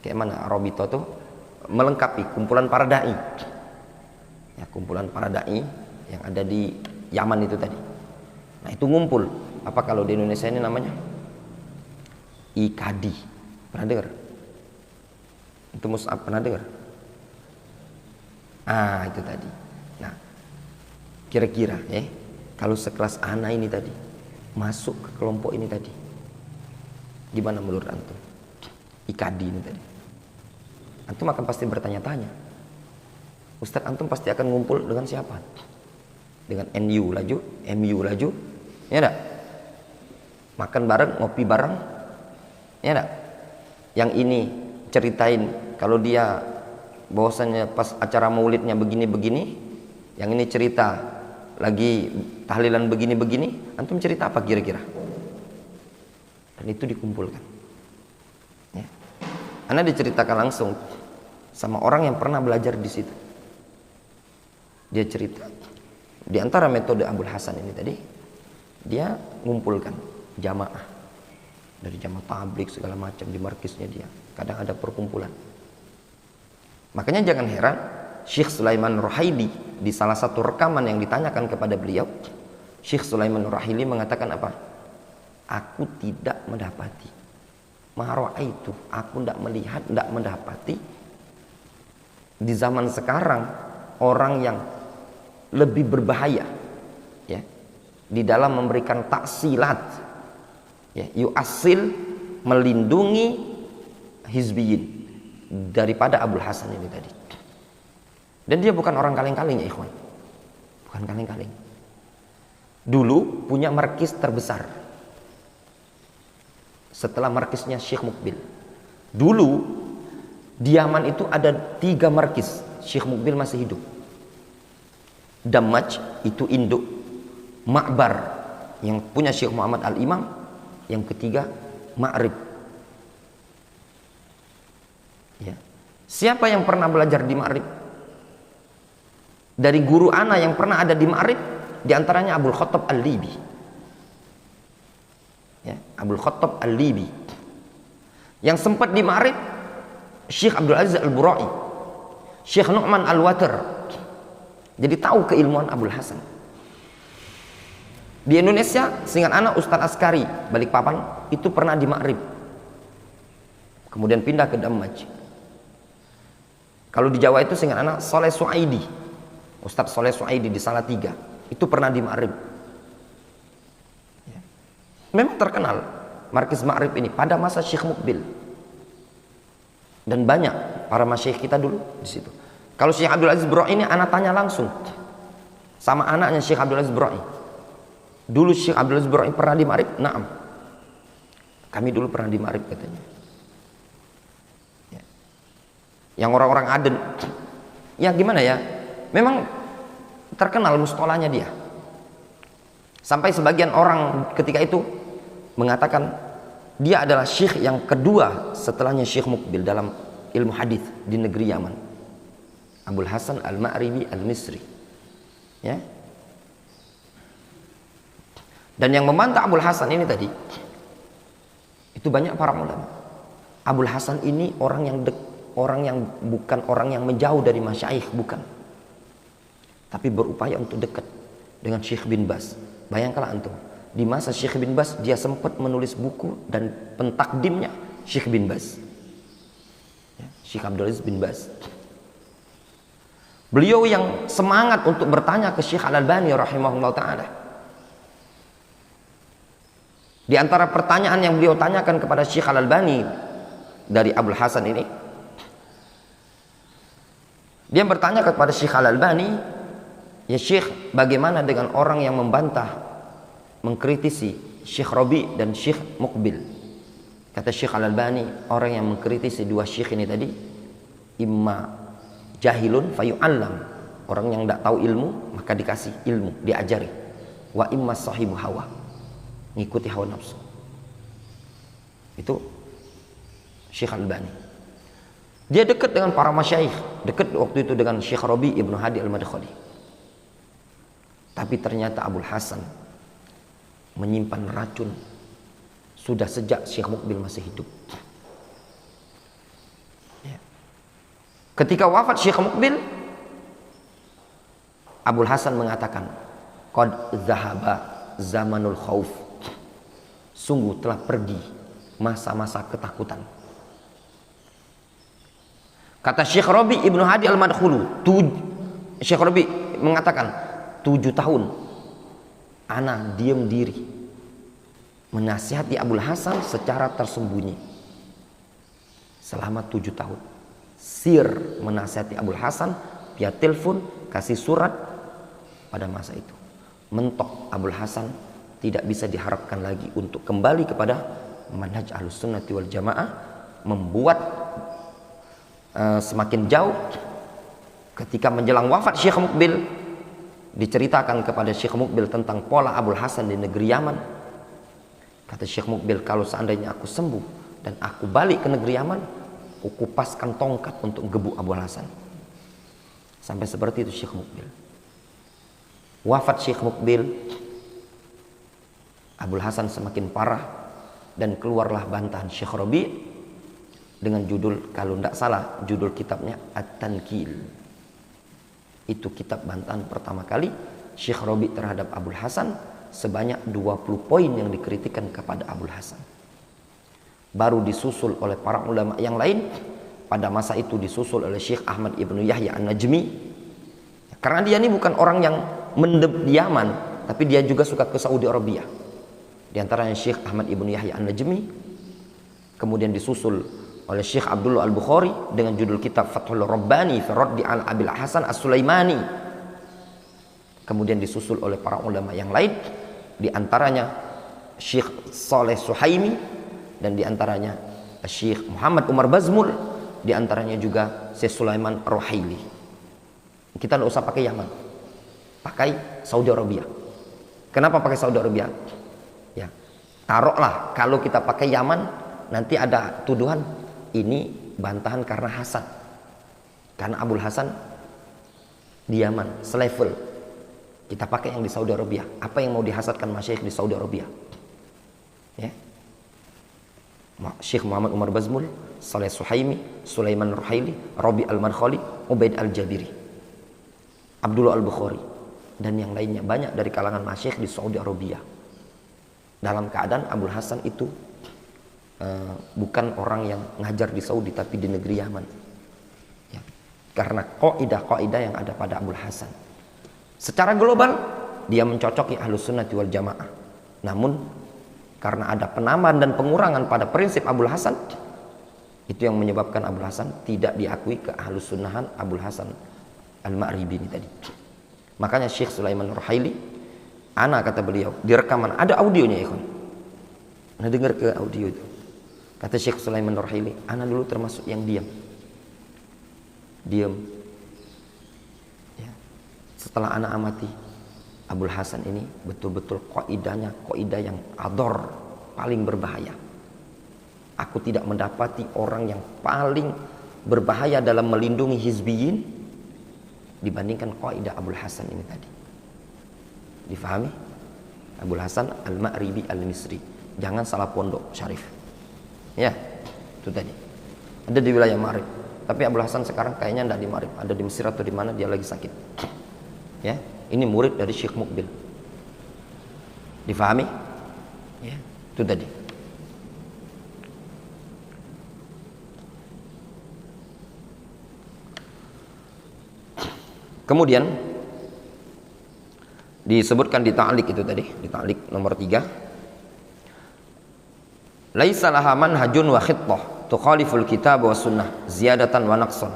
kayak mana, Robito tuh melengkapi kumpulan para dai. Ya, kumpulan para dai yang ada di Yaman itu tadi. Nah, itu ngumpul. Apa kalau di Indonesia ini namanya IKADI. Pernah dengar? Itu Mus'ab pernah dengar? Itu tadi. Nah, kira-kira kalau sekelas Ana ini tadi masuk ke kelompok ini tadi, gimana menurut antum? IKADI ini tadi, antum akan pasti bertanya-tanya. Ustadz, antum pasti akan ngumpul dengan siapa? Dengan NU laju, MU laju, ya enggak? Makan bareng, ngopi bareng, ya enggak? Yang ini ceritain kalau dia bahwasanya pas acara maulidnya begini-begini, yang ini cerita lagi tahlilan begini-begini, antum cerita apa kira-kira? Dan itu dikumpulkan. Ya. Anda diceritakan langsung sama orang yang pernah belajar di situ. Dia cerita. Di antara metode Abul Hasan ini tadi, dia ngumpulkan jamaah dari jamaah tabligh segala macam di markisnya dia. Kadang ada perkumpulan. Makanya jangan heran Syekh Sulaiman Ruhaili di salah satu rekaman yang ditanyakan kepada beliau, Syekh Sulaiman Ruhaili mengatakan apa? Aku tidak mendapati, itu aku tidak melihat, tidak mendapati di zaman sekarang orang yang lebih berbahaya ya di dalam memberikan taksilat ya, yu'assil, melindungi hizbiyin daripada Abul Hasan ini tadi. Dan dia bukan orang kaleng-kaleng ya ikhwan, bukan kaleng-kaleng. Dulu punya markis terbesar setelah markisnya Syekh Mukbil. Dulu di Yaman itu ada 3 markis, Syekh Mukbil masih hidup. Damaj itu induk, Ma'bar yang punya Syekh Muhammad Al-Imam, yang ketiga Ma'rib ya. Siapa yang pernah belajar di Ma'rib? Dari guru ana yang pernah ada di Ma'rib, diantaranya Abdul Khattab Al-Libi ya, Abdul Khattab Al-Libi. Yang sempat di Ma'rib Syekh Abdul Aziz Al-Burai, Syekh Nu'man Al-Watir. Jadi tahu keilmuan Abul Hasan. Di Indonesia seingat anak Ustadz Askari Balikpapan itu pernah di Ma'rib, kemudian pindah ke Damaj. Kalau di Jawa itu seingat anak Soleh Suaidi, Ustadz Soleh Suaidi di Salatiga itu pernah di Ma'rib ya. Memang terkenal markis Ma'rib ini pada masa Syekh Mukbil, dan banyak para masyayikh kita dulu di situ. Kalau Syekh Abdul Aziz Burai ini anak tanya langsung sama anaknya Syekh Abdul Aziz Burai. Dulu Syekh Abdul Aziz Burai pernah di Ma'rib? Naam. Kami dulu pernah di Ma'rib katanya. Ya. Yang orang-orang Aden, ya gimana ya? Memang terkenal mustolahnya dia. Sampai sebagian orang ketika itu mengatakan dia adalah syekh yang kedua setelahnya Syekh Mukbil dalam ilmu hadis di negeri Yaman. Abul Hasan Al-Ma'ribi Al-Misri ya. Dan yang membantah Abul Hasan ini tadi itu banyak para ulama. Abul Hasan ini orang yang bukan orang yang menjauh dari masyayikh, bukan, tapi berupaya untuk dekat dengan Syekh bin Baz. Bayangkanlah antum, di masa Syekh bin Baz dia sempat menulis buku dan pentakdimnya Syekh bin Baz ya, Syekh Abdul Aziz bin Baz. Beliau yang semangat untuk bertanya ke Syekh Al-Albani rahimahullah ta'ala. Di antara pertanyaan yang beliau tanyakan kepada Syekh Al-Albani dari Abul Hasan ini, dia bertanya kepada Syekh Al-Albani, ya Syekh, bagaimana dengan orang yang membantah, mengkritisi Syekh Rabi dan Syekh Mukbil? Kata Syekh Al-Albani, orang yang mengkritisi dua syekh ini tadi, imma jahilun fayu'allam, orang yang tidak tahu ilmu maka dikasih ilmu, diajari. Wa imma sahibu hawa, ngikuti hawa nafsu. Itu Syekh Al-Albani. Dia dekat dengan para masyayikh, dekat waktu itu dengan Syekh Rabi Ibnu Hadi Al-Madkhali. Tapi ternyata Abul Hasan menyimpan racun sudah sejak Syekh Mukbil masih hidup. Ketika wafat Syekh Mukbil, Abul Hasan mengatakan, qad zahaba zamanul khauf, sungguh telah pergi masa-masa ketakutan. Kata Syekh Rabi Ibnu Hadi Al-Madkhulu, Syekh Rabi mengatakan 7 tahun ana diam diri menasihati Abul Hasan secara tersembunyi selama 7 tahun. Sir menasihati Abul Hasan via telepon, kasih surat. Pada masa itu mentok Abul Hasan tidak bisa diharapkan lagi untuk kembali kepada manhaj Ahlus Sunnati wal Jamaah, membuat semakin jauh. Ketika menjelang wafat Syekh Mukbil, diceritakan kepada Syekh Mukbil tentang pola Abul Hasan di negeri Yaman. Kata Syekh Mukbil, kalau seandainya aku sembuh dan aku balik ke negeri Yaman, aku kupaskan tongkat untuk gebuk Abul Hasan. Sampai seperti itu Syekh Mukbil. Wafat Syekh Mukbil, Abul Hasan semakin parah, dan keluarlah bantahan Syekh Rabi dengan judul, kalau tidak salah judul kitabnya At-Tankil. Itu kitab bantahan pertama kali Syekh Rabi terhadap Abul Hasan, sebanyak 20 poin yang dikritikkan kepada Abul Hasan. Baru disusul oleh para ulama yang lain. Pada masa itu disusul oleh Syekh Ahmad Ibnu Yahya An-Najmi, Karena dia ini bukan orang yang mendem di Yaman, tapi dia juga suka ke Saudi Arabia. Di antaranya Syekh Ahmad Ibn Yahya An-Najmi, kemudian disusul oleh Syekh Abdullah Al-Bukhari dengan judul kitab Fathul Rabbani fi Raddi al Abil Hasan As-Sulaimani. Kemudian disusul oleh para ulama yang lain, di antaranya Syekh Saleh Suhaimi, dan di antaranya Syekh Muhammad Umar Bazmul, di antaranya juga Syekh Sulaiman Ruhaili. Kita tidak usah pakai Yaman, pakai Saudi Arabia. Kenapa pakai Saudi Arabia? Ya, taruhlah kalau kita pakai Yaman, nanti ada tuduhan ini bantahan karena Hasan, karena Abul Hasan di Yaman selevel. Kita pakai yang di Saudi Arabia. Apa yang mau dihasadkan masyayikh di Saudi Arabia? Ya, Syekh Muhammad Umar Bazmul, Saleh Suhaimi, Sulaiman Ruhaili, Rabi Al-Madkhali, Ubaid Al-Jabiri, Abdullah Al-Bukhari, dan yang lainnya, banyak dari kalangan masyayikh di Saudi Arabia. Dalam keadaan Abul Hasan itu bukan orang yang ngajar di Saudi, tapi di negeri Yaman. Ya, karena kaidah-kaidah yang ada pada Abul Hasan. Secara global dia mencocoki Ahlus Sunnah wal Jamaah. Namun karena ada penambahan dan pengurangan pada prinsip Abul Hasan, itu yang menyebabkan Abul Hasan tidak diakui ke Ahlus Sunnahan Abul Hasan Al-Ma'ribi ini tadi. Makanya Syekh Sulaiman Ruhaili, kata beliau di rekaman, ada audionya ya kan. Nah, dengar ke audio itu. Kata Syekh Sulaiman Ruhaili, ana dulu termasuk yang diam. Ya. Setelah ana amati Abul Hasan ini betul-betul kaidahnya kaidah yang ador, paling berbahaya. Aku tidak mendapati orang yang paling berbahaya dalam melindungi hizbiyin dibandingkan kaidah Abul Hasan ini tadi. Difahami? Abul Hasan Al-Ma'ribi Al-Misri. Jangan salah pondok Syarif. Ya, itu tadi. Ada di wilayah Ma'rib. Tapi Abul Hasan sekarang kayaknya tidak di Ma'rib, ada di Mesir atau di mana, dia lagi sakit. Ya, ini murid dari Syekh Mukbil. Difahami? Ya, itu tadi. Kemudian disebutkan di ta'liq itu tadi, di ta'liq nomor 3. Laisa laha manhajun wa khittah tukhaliful kitab wa sunnah ziyadatan wa naqsan.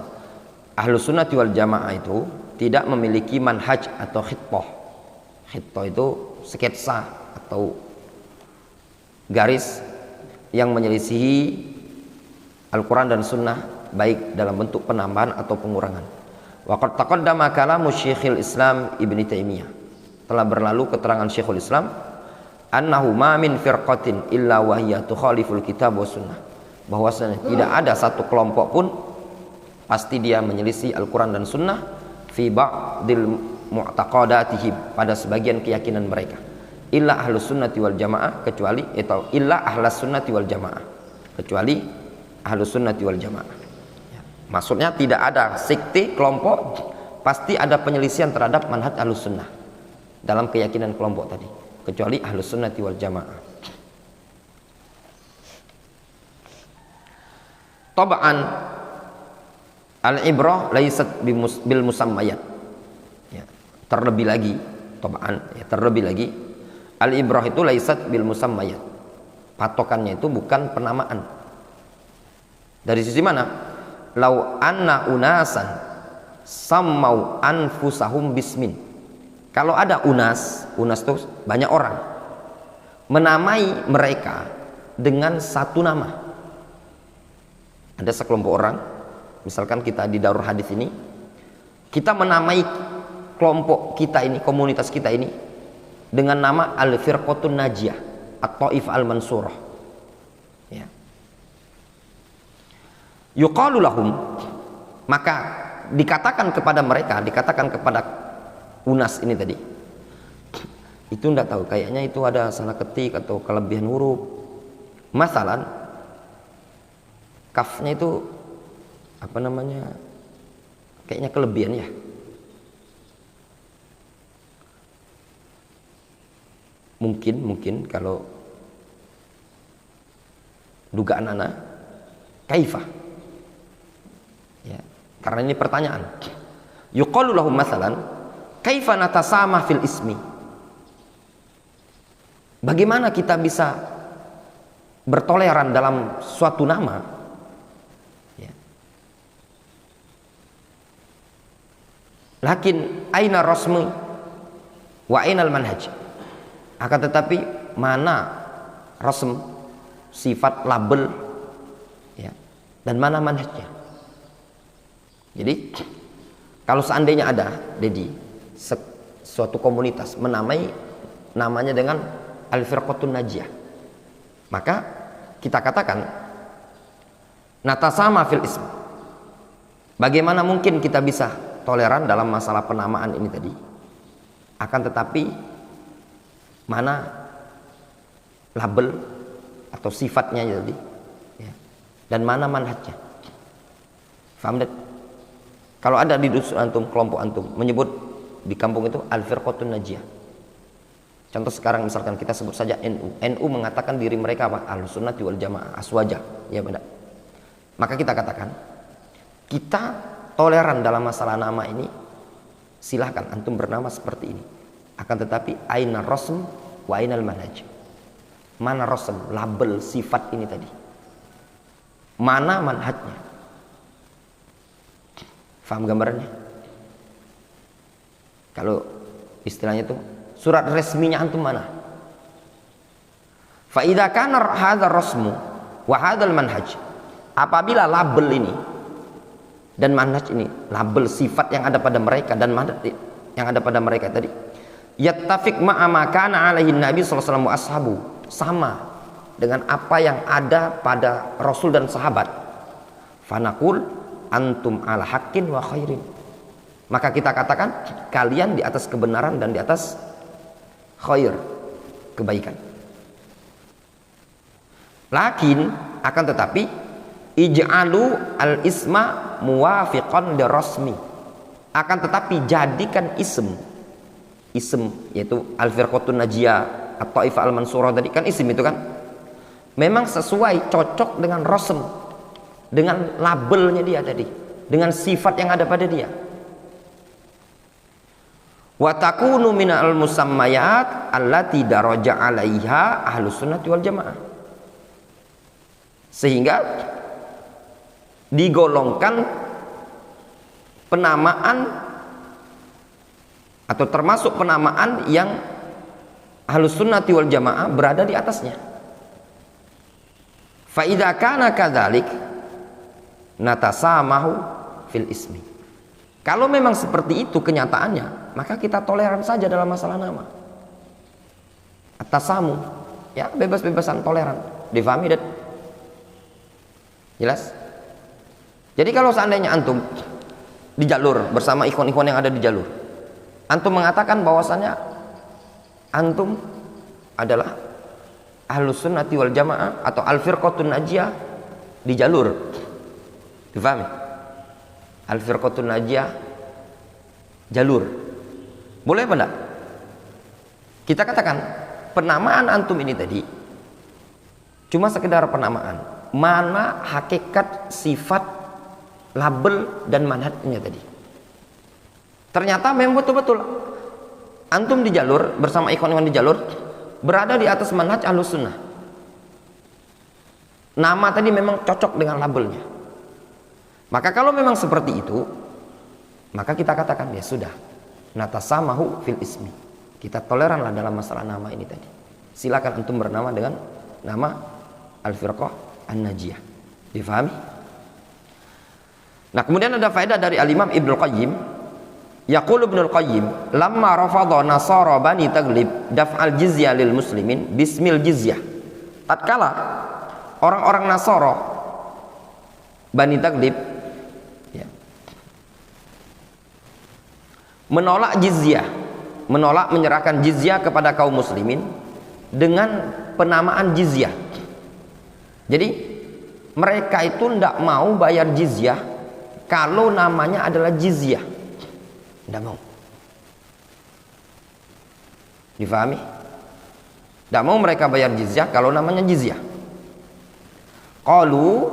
Ahlus sunnati wal jamaah itu tidak memiliki manhaj atau khittah. Khittah itu sketsa atau garis yang menyelisihi Al-Quran dan Sunnah, baik dalam bentuk penambahan atau pengurangan. Wa qad taqaddama kalamu Syekhul Islam Ibn Taimiyah, telah berlalu keterangan Syekhul Islam, annahu ma min firqatin illa wa hiya tukhaliful kitab wa sunnah, bahwasanya tidak ada satu kelompok pun pasti dia menyelisih Al-Quran dan Sunnah fi ba'dil mu'taqadatihim, pada sebagian keyakinan mereka, illa ahlus sunnati wal jamaah, kecuali atau illa ahlas sunnati wal jamaah, kecuali ahlus sunnati wal jamaah. Ya, maksudnya tidak ada sekte kelompok pasti ada penyelisihan terhadap manhaj ahlus sunnah dalam keyakinan kelompok tadi, kecuali ahlus sunnati wal jamaah. Tab'an al-ibrah laysat bil musammayat. Ya, terlebih lagi, tab'an, ya, terlebih lagi al-ibrah itu laysat bil musammayat. Patokannya itu bukan penamaan. Dari sisi mana? Lau anna unasan sammau anfusahum bismin. Kalau ada unas itu banyak orang, menamai mereka dengan satu nama. Ada sekelompok orang, misalkan kita di Darul Hadis ini, kita menamai kelompok kita ini, komunitas kita ini dengan nama Al-Firqatun Najiyah atau Taif Al-Mansurah. Ya. Yuqalu lahum, maka dikatakan kepada mereka, dikatakan kepada unas ini tadi, itu enggak tahu, kayaknya itu ada salah ketik atau kelebihan huruf. Masalan kafnya itu apa namanya, kayaknya kelebihan ya. Mungkin kalau dugaan anak kaifah ya, karena ini pertanyaan. Yuqalu lahum mathalan, kaifa natasamah fil ismi? Bagaimana kita bisa bertoleran dalam suatu nama? Ya. Lakin aina rasmi wa ainal manhaj? Akan tetapi mana rasm, sifat, label, ya, dan mana manhajnya? Jadi kalau seandainya ada, Dedi, suatu komunitas menamai namanya dengan Al-Firqatun Najiyah, maka kita katakan natasama fil ism. Bagaimana mungkin kita bisa toleran dalam masalah penamaan ini tadi? Akan tetapi mana label atau sifatnya tadi, ya, dan mana manhajnya? Faham? Kalau ada di dusun antum, kelompok antum menyebut di kampung itu Al-Firqatun Najiyah. Contoh sekarang misalkan kita sebut saja NU. NU mengatakan diri mereka apa? Ahlussunnati wal Jamaah, aswaja, ya benar. Maka kita katakan kita toleran dalam masalah nama ini. Silahkan antum bernama seperti ini. Akan tetapi aina rasm wa ainal manhaj? Mana rasm, label, sifat ini tadi? Mana manhajnya? Faham gambarannya? Kalau istilahnya itu surat resminya antum mana? Fa idza kana hadzal rasmu wa hadzal manhaj, apabila label ini dan manhaj ini, label sifat yang ada pada mereka dan manhaj yang ada pada mereka tadi, yattafiq ma'a ma kana alaihi nabi sallallahu alaihi wasallam wa ashabu, sama dengan apa yang ada pada Rasul dan sahabat, fanaqul antum ala haqqin wa khairin, maka kita katakan kalian di atas kebenaran dan di atas khair, kebaikan. Lakin akan tetapi ij'alu al isma muwafiqan li rasmi, akan tetapi jadikan ism yaitu Al-Firqatun Najiyah atau Taifah Al-Mansurah tadi kan ism itu kan memang sesuai, cocok dengan rasm, dengan labelnya dia tadi, dengan sifat yang ada pada dia. Wa takunu minal musammayat allati daraja 'alaiha Ahlussunnati wal Jamaah, sehingga digolongkan penamaan atau termasuk penamaan yang Ahlussunnati wal Jamaah berada di atasnya. Fa idza kana kadzalik natasamahu fil ismi. Kalau memang seperti itu kenyataannya, maka kita toleran saja dalam masalah nama. Atasamu, ya bebas-bebasan, toleran. Difahami dan jelas? Jadi kalau seandainya antum di jalur bersama ikhwan-ikhwan yang ada di jalur, antum mengatakan bahwasannya antum adalah Ahlussunnati wal Jamaah atau Al-Firqatun Najiyah di jalur, difahami? Al-Firqatun Najiyah jalur, boleh apa enggak? Kita katakan penamaan antum ini tadi cuma sekedar penamaan, mana hakikat, sifat, label dan manhajnya tadi. Ternyata memang betul-betul antum di jalur bersama ikhwan-ikhwan di jalur berada di atas manhaj Ahlussunnah. Nama tadi memang cocok dengan labelnya. Maka kalau memang seperti itu, maka kita katakan ya sudah, natasamahu fil ismi. Kita toleranlah dalam masalah nama ini tadi. Silakan antum bernama dengan nama Al-Firqah An-Najiyah. Difahami? Nah, kemudian ada faedah dari Al-Imam Ibnul Qayyim. Yaqulu Ibnul Qayyim, lamma rafadha nasara Bani Taglib daf'al jizyah lil muslimin bismil jizyah. Tatkala orang-orang Nasara Bani Taglib ya, menolak jizyah, menolak menyerahkan jizyah kepada kaum muslimin dengan penamaan jizyah. Jadi mereka itu tidak mau bayar jizyah kalau namanya adalah jizyah, tidak mau. Difahami? Tidak mau mereka bayar jizyah kalau namanya jizyah. Qalu,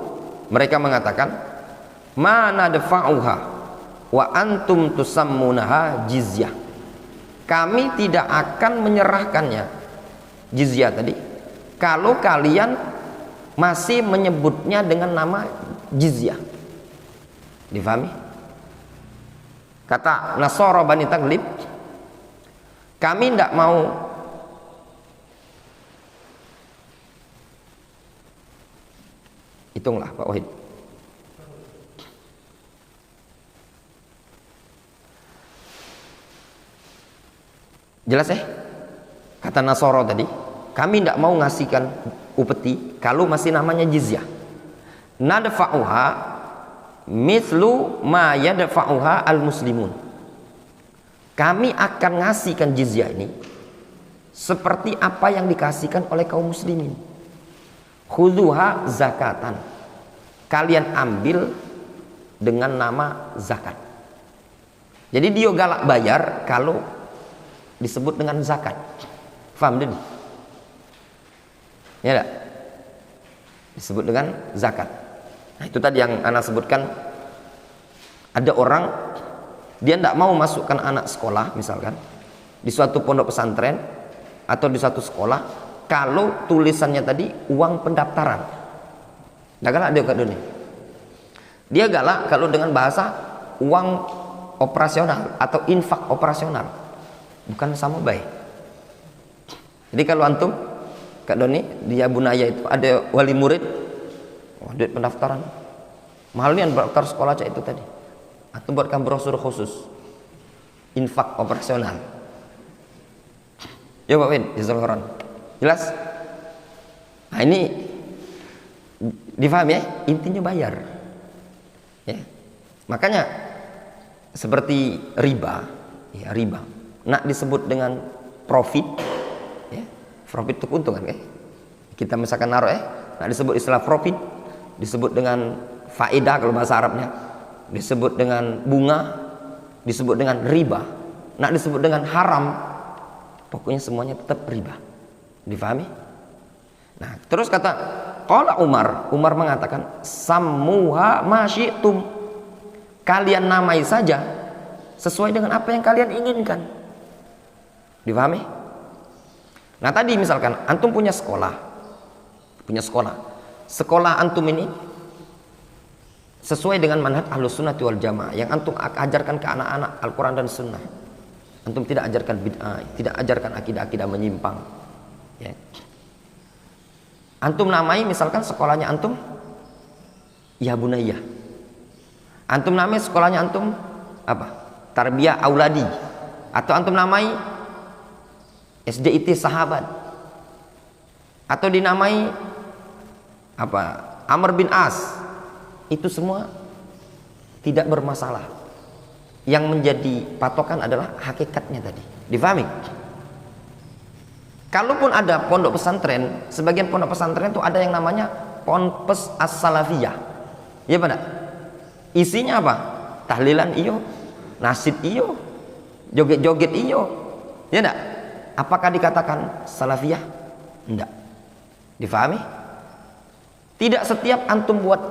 mereka mengatakan, ma nadfa'uha wa antum tusammunaha jizyah. Kami tidak akan menyerahkannya, jizyah tadi, kalau kalian masih menyebutnya dengan nama jizyah. Difahami? Kata Nasara Bani Taglib, kami tidak mau hitunglah Pak Wahid. Jelas Kata Nasara tadi, kami tidak mau ngasihkan upeti kalau masih namanya jizyah. Nadfa'uha mithlu ma yadfa'uha al-muslimun. Kami akan ngasihkan jizyah ini seperti apa yang dikasihkan oleh kaum muslimin. Khudhuha zakatan. Kalian ambil dengan nama zakat. Jadi dia galak bayar kalau disebut dengan zakat. Faham tadi? Ya enggak? Disebut dengan zakat. Nah, itu tadi yang anak sebutkan. Ada orang dia tidak mau masukkan anak sekolah misalkan di suatu pondok pesantren atau di suatu sekolah kalau tulisannya tadi uang pendaftaran. Tidak galak dia kat dunia. Dia galak kalau dengan bahasa uang operasional atau infak operasional, bukan sama baik. Jadi kalau antum Kak Doni di Abunaya itu ada wali murid, duit pendaftaran mahalnya daftar sekolah aja itu tadi, atau buatkan brosur khusus infak operasional. Ya Pak Win, jazakallahu. Jelas? Nah ini difahami ya, intinya bayar ya. Makanya seperti riba ya, riba nak disebut dengan profit ya, profit itu keuntungan kita misalkan naruh nak disebut istilah profit, disebut dengan faedah kalau bahasa Arabnya, disebut dengan bunga, disebut dengan riba, nak disebut dengan haram, pokoknya semuanya tetap riba. Difahami? Nah, terus kata qala Umar mengatakan sammuha ma syi'tum. Kalian namai saja sesuai dengan apa yang kalian inginkan. Difahami? Nah, tadi misalkan antum punya sekolah. Sekolah antum ini sesuai dengan manhaj Ahlus Sunnati wal Jamaah yang antum ajarkan ke anak-anak Al-Quran dan Sunnah. Antum tidak ajarkan bid'ah, tidak ajarkan akidah-akidah menyimpang ya. Antum namai misalkan sekolahnya antum Ya Bunayya, antum namai sekolahnya antum apa? Tarbiyah Auladi, atau antum namai SDIT Sahabat, atau dinamai apa? Amr bin As. Itu semua tidak bermasalah. Yang menjadi patokan adalah hakikatnya tadi. Difahami? Kalaupun ada pondok pesantren, sebagian pondok pesantren itu ada yang namanya Ponpes As-Salafiyah. Ya pada isinya apa? Tahlilan iyo, nasid iyo, joget-joget iyo. Ya enggak? Apakah dikatakan salafiyah? Enggak. Difahami? Tidak setiap antum buat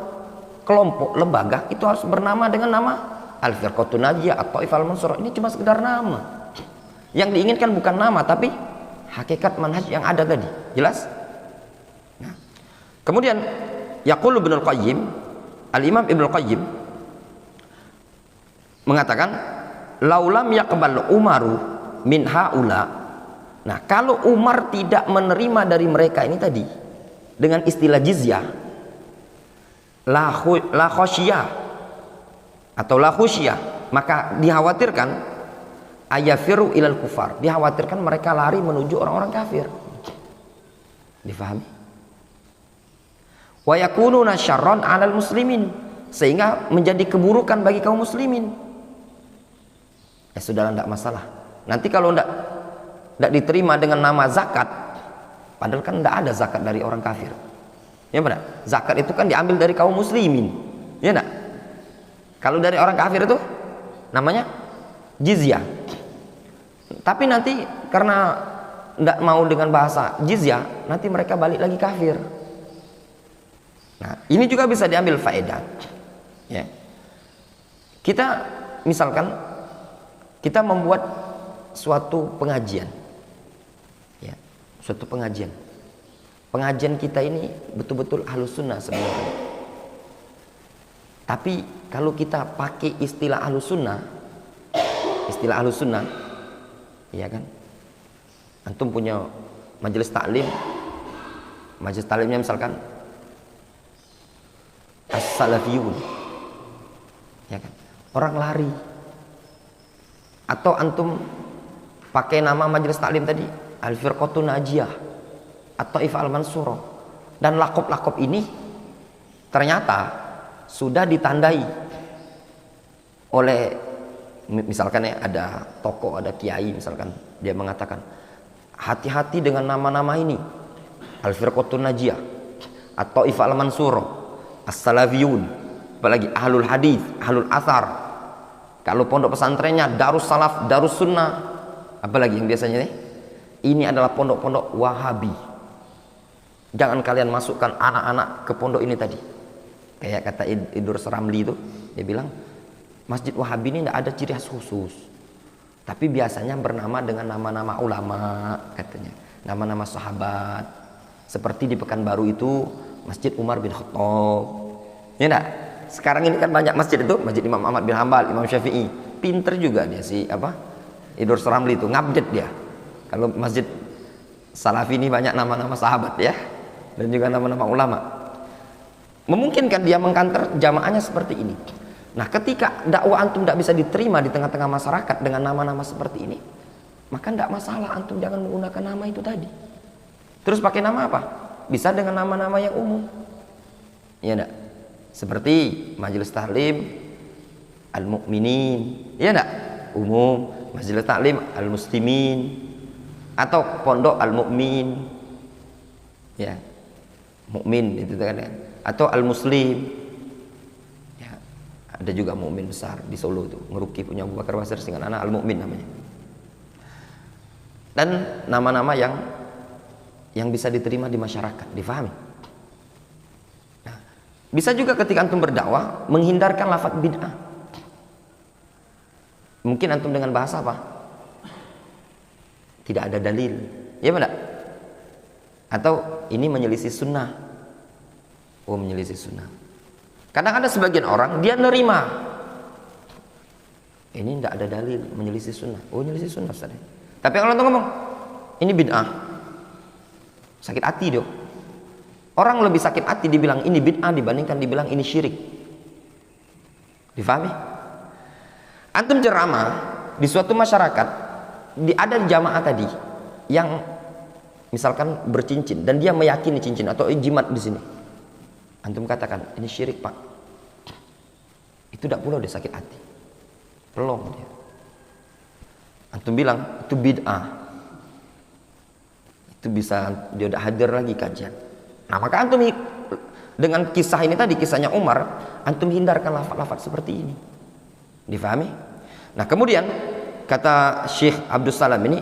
kelompok lembaga itu harus bernama dengan nama Al-Firqatun Najiyah atau Ifal Mansur. Ini cuma sekedar nama. Yang diinginkan bukan nama tapi hakikat manhaj yang ada tadi. Jelas? Nah, kemudian yaqulu Ibnul Qayyim, Al-Imam Ibnul Qayyim mengatakan laulam yaqbal Umaru min haula. Nah, kalau Umar tidak menerima dari mereka ini tadi dengan istilah jizyah, la khosyiyah atau la khusyiyah, maka dikhawatirkan ayafiru ilal kufar, dikhawatirkan mereka lari menuju orang-orang kafir. Difahami? Wa yakununa syarran 'alal muslimin, sehingga menjadi keburukan bagi kaum muslimin. Ya sudahlah, tidak masalah. Nanti kalau tidak diterima dengan nama zakat, padahal kan tidak ada zakat dari orang kafir. Ya benar? Zakat itu kan diambil dari kaum muslimin. Ya enggak? Kalau dari orang kafir itu namanya jizyah. Tapi nanti karena tidak mau dengan bahasa jizyah, nanti mereka balik lagi kafir. Nah, ini juga bisa diambil faedah. Ya. Kita misalkan kita membuat suatu pengajian, ya, suatu pengajian. Pengajian kita ini betul-betul ahlus sunnah sebenarnya. Tapi kalau kita pakai istilah ahlus sunnah, ya kan? Antum punya majelis taklim, majelis taklimnya misalkan as-salafiyun, ya kan? Orang lari. Atau antum pakai nama majelis taklim tadi Al-Firqatun Najiyah atau If'al Mansurah, dan lakop-lakop ini ternyata sudah ditandai oleh, misalkan ya, ada tokoh, ada kiai misalkan, dia mengatakan hati-hati dengan nama-nama ini, Al-Firqatun Najiyah atau If'al Mansurah, As-Salafiyun, apalagi Ahlul Hadis, Ahlul Athar. Kalau pondok pesantrennya Darus Salaf, Darus Sunnah, apalagi yang biasanya ini adalah pondok-pondok Wahabi. Jangan kalian masukkan anak-anak ke pondok ini tadi. Kayak kata Idrus Ramli itu, dia bilang Masjid Wahabi ini tidak ada ciri khas khusus, tapi biasanya bernama dengan nama-nama ulama, katanya, nama-nama sahabat. Seperti di Pekanbaru itu Masjid Umar bin Khattab, ya enggak? Sekarang ini kan banyak masjid itu, Masjid Imam Ahmad bin Hambal, Imam Syafi'i. Pinter juga dia si Idrus Ramli itu, ngupdate dia. Kalau Masjid Salafi ini banyak nama-nama sahabat ya, dan juga nama-nama ulama. Memungkinkan dia mengkanter jamaahnya seperti ini. Nah, ketika dakwah antum tidak bisa diterima di tengah-tengah masyarakat dengan nama-nama seperti ini, maka tidak masalah, antum jangan menggunakan nama itu tadi. Terus pakai nama apa? Bisa dengan nama-nama yang umum, ya enggak? Seperti majelis taklim Al-Mu'minin, ya enggak? Umum. Majelis taklim Al-Muslimin, atau pondok Al-Mu'min, ya, mukmin itu kan, atau Al-Muslim, ya, ada juga mukmin besar di Solo itu, ngeruki punya Abu Bakar Basir dengan anak Al-Mu'min namanya. Dan nama-nama yang bisa diterima di masyarakat, difahami. Nah, bisa juga ketika antum berdakwah menghindarkan lafaz bid'ah. Mungkin antum dengan bahasa apa? Tidak ada dalil, ya benar? Atau ini menyelisih sunnah. Oh, menyelisih sunnah. Kadang ada sebagian orang dia nerima, ini tidak ada dalil, menyelisih sunnah. Oh, menyelisih sunnah Ustaz. Tapi kalau orang ngomong ini bid'ah, sakit hati dong. Orang lebih sakit hati dibilang ini bid'ah dibandingkan dibilang ini syirik. Difahami? Antum ceramah di suatu masyarakat, ada jamaah tadi yang misalkan bercincin dan dia meyakini cincin atau jimat di sini. Antum katakan ini syirik, Pak. Itu tidak pula dia sakit hati. Pelong dia. Antum bilang itu bid'ah. Itu bisa dia udah hadir lagi kajian. Nah, maka antum dengan kisah ini tadi, kisahnya Umar, antum hindarkan lafaz-lafaz seperti ini. Difahami? Nah, kemudian kata Syekh Abdus Salam ini,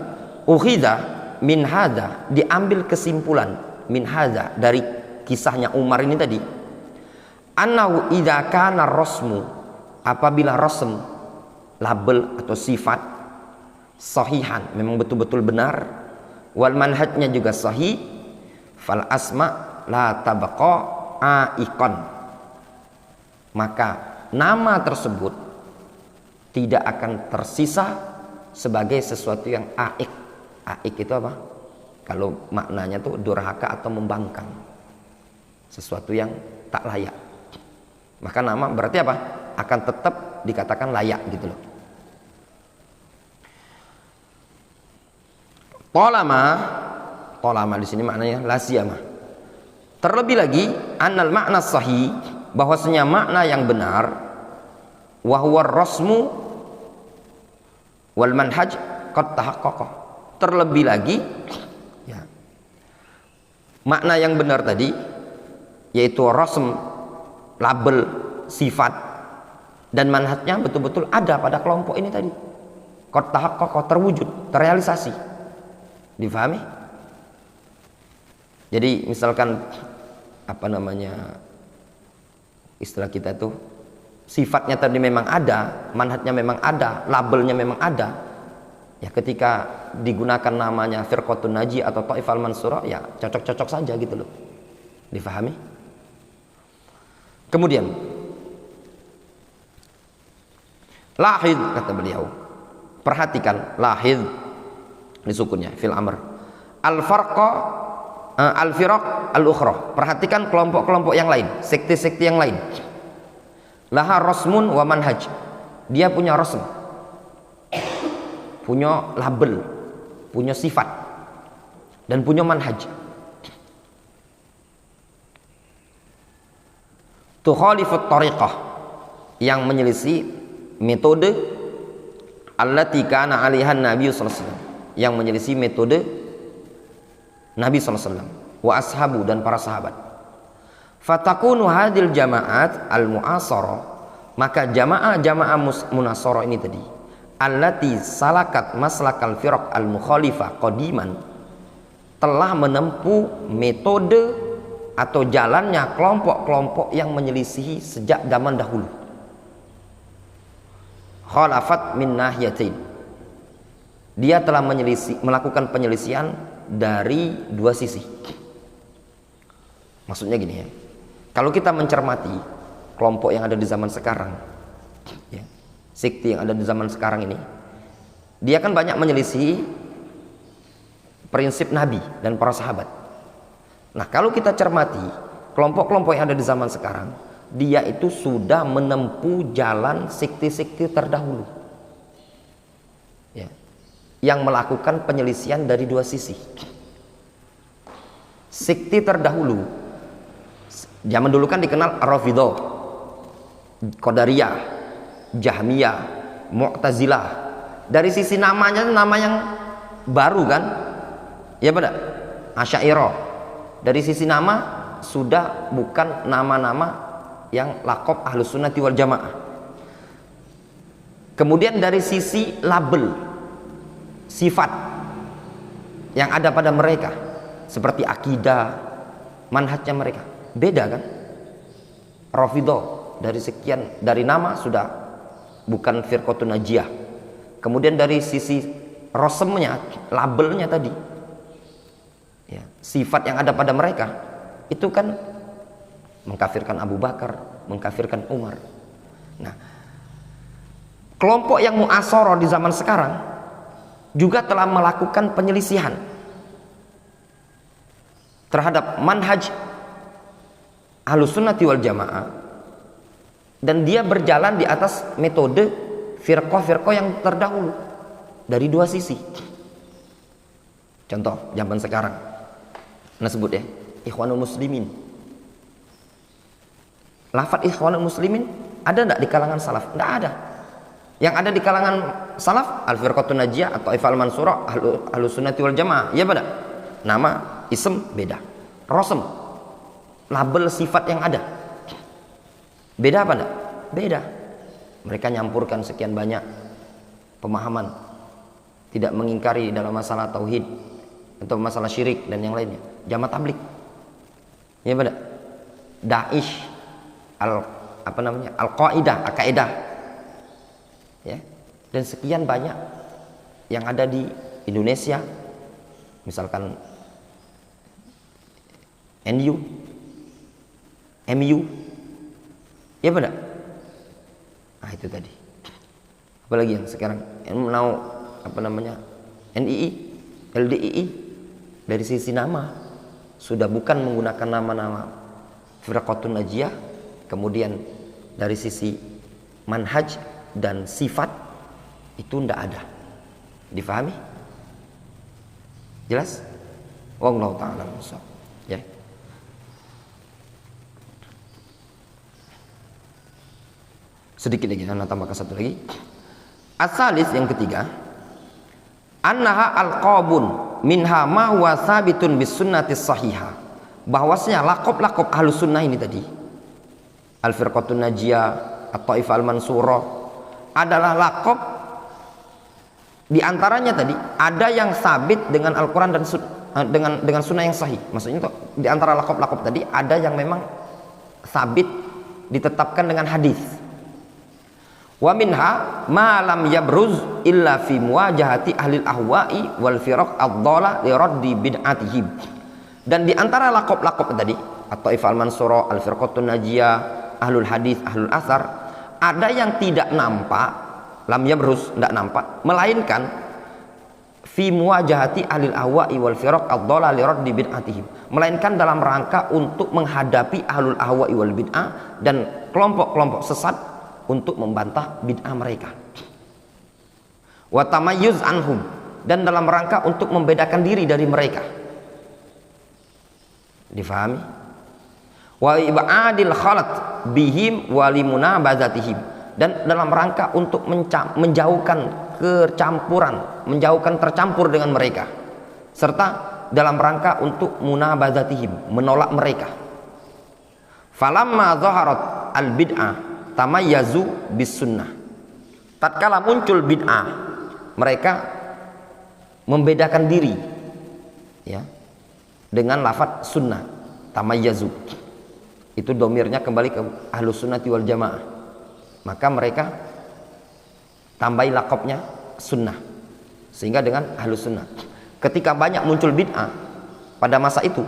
ukhidha min hadza, diambil kesimpulan min hadza dari kisahnya Umar ini tadi, annahu idza kana rasmu, apabila rasm, label atau sifat sahihan, memang betul-betul benar, wal manhajnya juga sahih, fal asma la tabqa aiqan, maka nama tersebut tidak akan tersisa sebagai sesuatu yang aik. Aik itu apa? Kalau maknanya tuh durhaka atau membangkang, sesuatu yang tak layak. Maka nama berarti apa? Akan tetap dikatakan layak gitu loh. Tolama di sini maknanya lasiyama. Terlebih lagi, annal makna sahih, bahwasanya makna yang benar, wa huwa rasmu wal manhaj qad tahaqqaqa. Terlebih lagi, ya, makna yang benar tadi yaitu rasm, label, sifat dan manhajnya betul-betul ada pada kelompok ini tadi. Qad tahaqqaqa, terwujud, terrealisasi. Difahami? Jadi misalkan istilah kita tuh sifatnya tadi memang ada, manhajnya memang ada, labelnya memang ada, ya ketika digunakan namanya Firqatun Najiyah atau Taifah Al-Mansurah, ya cocok-cocok saja gitu loh. Difahami? Kemudian lahid, kata beliau, perhatikan lahid disukunnya fil amr, al-farqa al-firaq al-ukhra, perhatikan kelompok-kelompok yang lain, sekte-sekte yang lain. Laha rasmun wa manhaj, dia punya rasm, punya label, punya sifat, dan punya manhaj. Tukhalifut tariqah, yang menyelisih metode allati kana 'alaihan Nabi sallallahu alaihi wasallam, yang menyelisih metode Nabi sallallahu alaihi wasallam wa ashabu, dan para sahabat. Fatakunu hadil jama'at al-mu'asara, maka jamaah munasara ini tadi, allati salakat maslakal firaq al-mukhalifah qadiman, telah menempuh metode atau jalannya kelompok-kelompok yang menyelisihi sejak zaman dahulu. Khalafat min nahiyatain, dia telah melakukan penyelisihan dari dua sisi. Maksudnya gini ya, kalau kita mencermati kelompok yang ada di zaman sekarang, ya, sekte yang ada di zaman sekarang ini, dia kan banyak menyelisihi prinsip Nabi dan para sahabat. Nah, kalau kita cermati kelompok-kelompok yang ada di zaman sekarang, dia itu sudah menempuh jalan sekte-sekte terdahulu, ya, yang melakukan penyelisihan dari dua sisi. Sekte terdahulu zaman dulu kan dikenal Rafidhah, Qadariyah, Jahmiyah, Mu'tazilah. Dari sisi namanya, nama yang baru kan, ya benar, Asy'ariyah. Dari sisi nama sudah bukan nama-nama yang laqab Ahlus Sunnati wal Jamaah. Kemudian dari sisi label, sifat yang ada pada mereka, seperti akidah, manhajnya mereka beda kan. Rafidhah dari nama sudah bukan Firqatun Najiyah. Kemudian dari sisi rasamnya, labelnya tadi, ya, sifat yang ada pada mereka itu kan mengkafirkan Abu Bakar, mengkafirkan Umar. Nah, kelompok yang mu'asharah di zaman sekarang juga telah melakukan penyelisihan terhadap manhaj Ahlus Sunnati wal Jamaah, dan dia berjalan di atas metode firqah-firqah yang terdahulu dari dua sisi. Contoh zaman sekarang, nah sebut ya, Ikhwanul Muslimin. Lafaz Ikhwanul Muslimin ada enggak di kalangan salaf? Enggak ada. Yang ada di kalangan salaf Al-Firqatun Najiyah atau Taifah Al-Mansurah, Ahlus Sunnati wal Jamaah. Ya beda. Nama, ism beda. Rasm, label sifat yang ada. Beda apa enggak? Beda. Mereka nyampurkan sekian banyak pemahaman, tidak mengingkari dalam masalah tauhid atau masalah syirik dan yang lainnya. Jamaah tabligh. Ya beda. Daesh, Al-Qaidah, Al-Qaeda, ya, dan sekian banyak yang ada di Indonesia, misalkan NU, MU, ya benar. Nah itu tadi. Apalagi yang sekarang NII, LDII, dari sisi nama sudah bukan menggunakan nama-nama Firqatun Najiyah. Kemudian dari sisi manhaj dan sifat itu tidak ada. Difahami? Jelas? Wallahu ta'ala a'lam. Ya. Sedikit lagi, saya tambahkan satu lagi. As-salis, yang ketiga, annaha alqabun minha ma huwa sabitun bis sunnatis sahihah, bahwasanya laqab-laqab Ahlus Sunnah ini tadi, Al-Firqatun Najiyah, At-Taifah Al-Mansurah, adalah laqab, di antaranya tadi ada yang sabit dengan Al-Qur'an dan dengan sunnah yang sahih. Maksudnya itu di antara laqab-laqab tadi ada yang memang sabit, ditetapkan dengan hadis, Wa minha ma lam yabruz illa fi muwajahati ahli ahwa'i wal firaq ad-dhala li raddi bid'atihim. Dan di antara lakop-lakop tadi, at-Taifah al-Mansurah, al-Firqatun Najiyah, ahlul hadis, ahlul athar, ada yang tidak nampak, lam yabruz, tidak nampak, melainkan fi muwajahati ahli ahwa'i wal firaq ad-dhala li raddi bid'atihim, melainkan dalam rangka untuk menghadapi ahlul ahwa'i wal bid'ah dan kelompok-kelompok sesat untuk membantah bid'ah mereka. Wa tamayyuz anhum, dan dalam rangka untuk membedakan diri dari mereka. Difahami? Wa ibadil khalat bihim wa limunabazatihim, dan dalam rangka untuk menjauhkan kecampuran, menjauhkan tercampur dengan mereka, serta dalam rangka untuk munabazatihim, menolak mereka. Falamma zaharat al bid'ah tamayyazu bis sunnah, tatkala muncul bid'ah mereka membedakan diri ya dengan lafaz sunnah. Tamayyazu itu domirnya kembali ke ahlus sunnati wal jamaah, maka mereka tambahi lakopnya sunnah, sehingga dengan ahlus sunnah. Ketika banyak muncul bid'ah pada masa itu,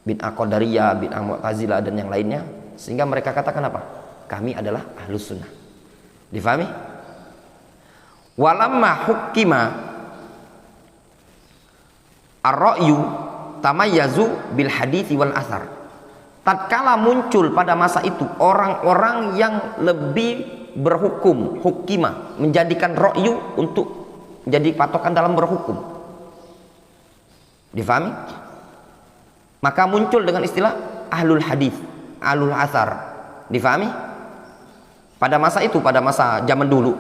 bid'ah qadariyah, bid'ah mu'tazilah dan yang lainnya, sehingga mereka katakan apa? Kami adalah ahlus sunnah. Difahami? Walamma hukima ar-ra'yu tamayyazu bil hadithi wal athar, tatkala muncul pada masa itu orang-orang yang lebih berhukum, hukima, menjadikan ra'yu untuk menjadi patokan dalam berhukum. Difahami? Maka muncul dengan istilah ahlul hadith, ahlul athar. Difahami? Pada masa itu, pada masa zaman dulu,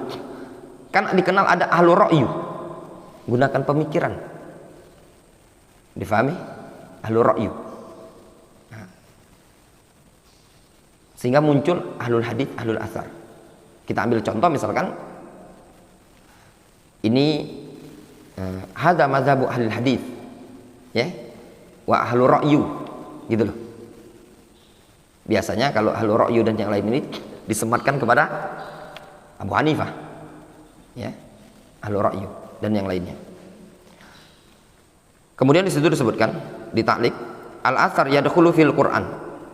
kan dikenal ada ahlul ra'yu, gunakan pemikiran. Difahami? Ahlul ra'yu. Sehingga muncul ahlul hadith, ahlul athar. Kita ambil contoh misalkan, ini hadza mazhabu ahlul hadith, ya, wa ahlul ra'yu, gitu loh. Biasanya kalau ahlul ra'yu dan yang lain ini disematkan kepada Abu Hanifah, ya, ahlul ra'yu dan yang lainnya. Kemudian di situ disebutkan di ta'liq, al-athar yadkhulu fil Qur'an,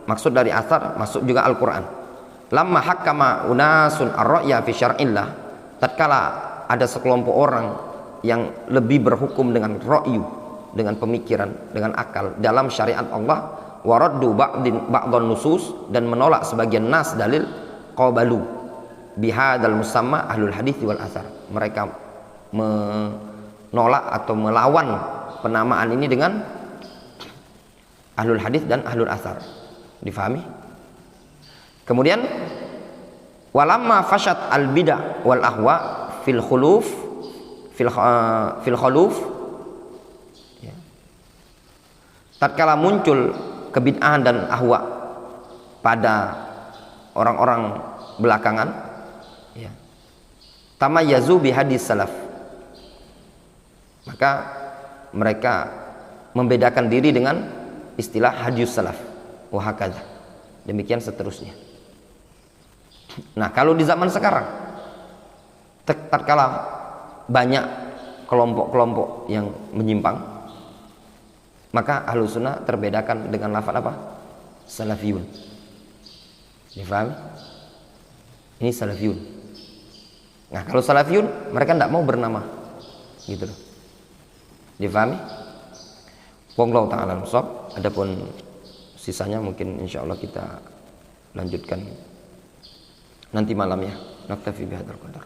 maksud dari athar masuk juga Al-Qur'an. Lamma hakkama unasun ar-ra'ya fi syar'illah, tatkala ada sekelompok orang yang lebih berhukum dengan ra'yu, dengan pemikiran, dengan akal dalam syariat Allah, waraddu ba'dhan nusus, dan menolak sebagian nas dalil, qabalu bihadzal musamma ahlul hadits wal athar. Mereka menolak atau melawan penamaan ini dengan ahlul hadits dan ahlul athar. Difahami? Kemudian walamma fasyat al bidah wal ahwa fil khuluf fil khuluf, ya, tatkala muncul kebid'ahan dan ahwa pada orang-orang belakangan, ya, tamayyazu bi hadis salaf, maka mereka membedakan diri dengan istilah hadis salaf, wa hakadha, demikian seterusnya. Nah, kalau di zaman sekarang tatkala banyak kelompok-kelompok yang menyimpang, maka ahlus sunnah terbedakan dengan lafaz apa? Salafiyun. Difahami? Ini salafiyun. Nah, kalau salafiyun mereka tidak mau bernama, gitu loh. Difahami? Wallahu ta'ala a'lam. Adapun sisanya mungkin insya Allah kita lanjutkan nanti malam ya. Naktafi bihadzal qadar.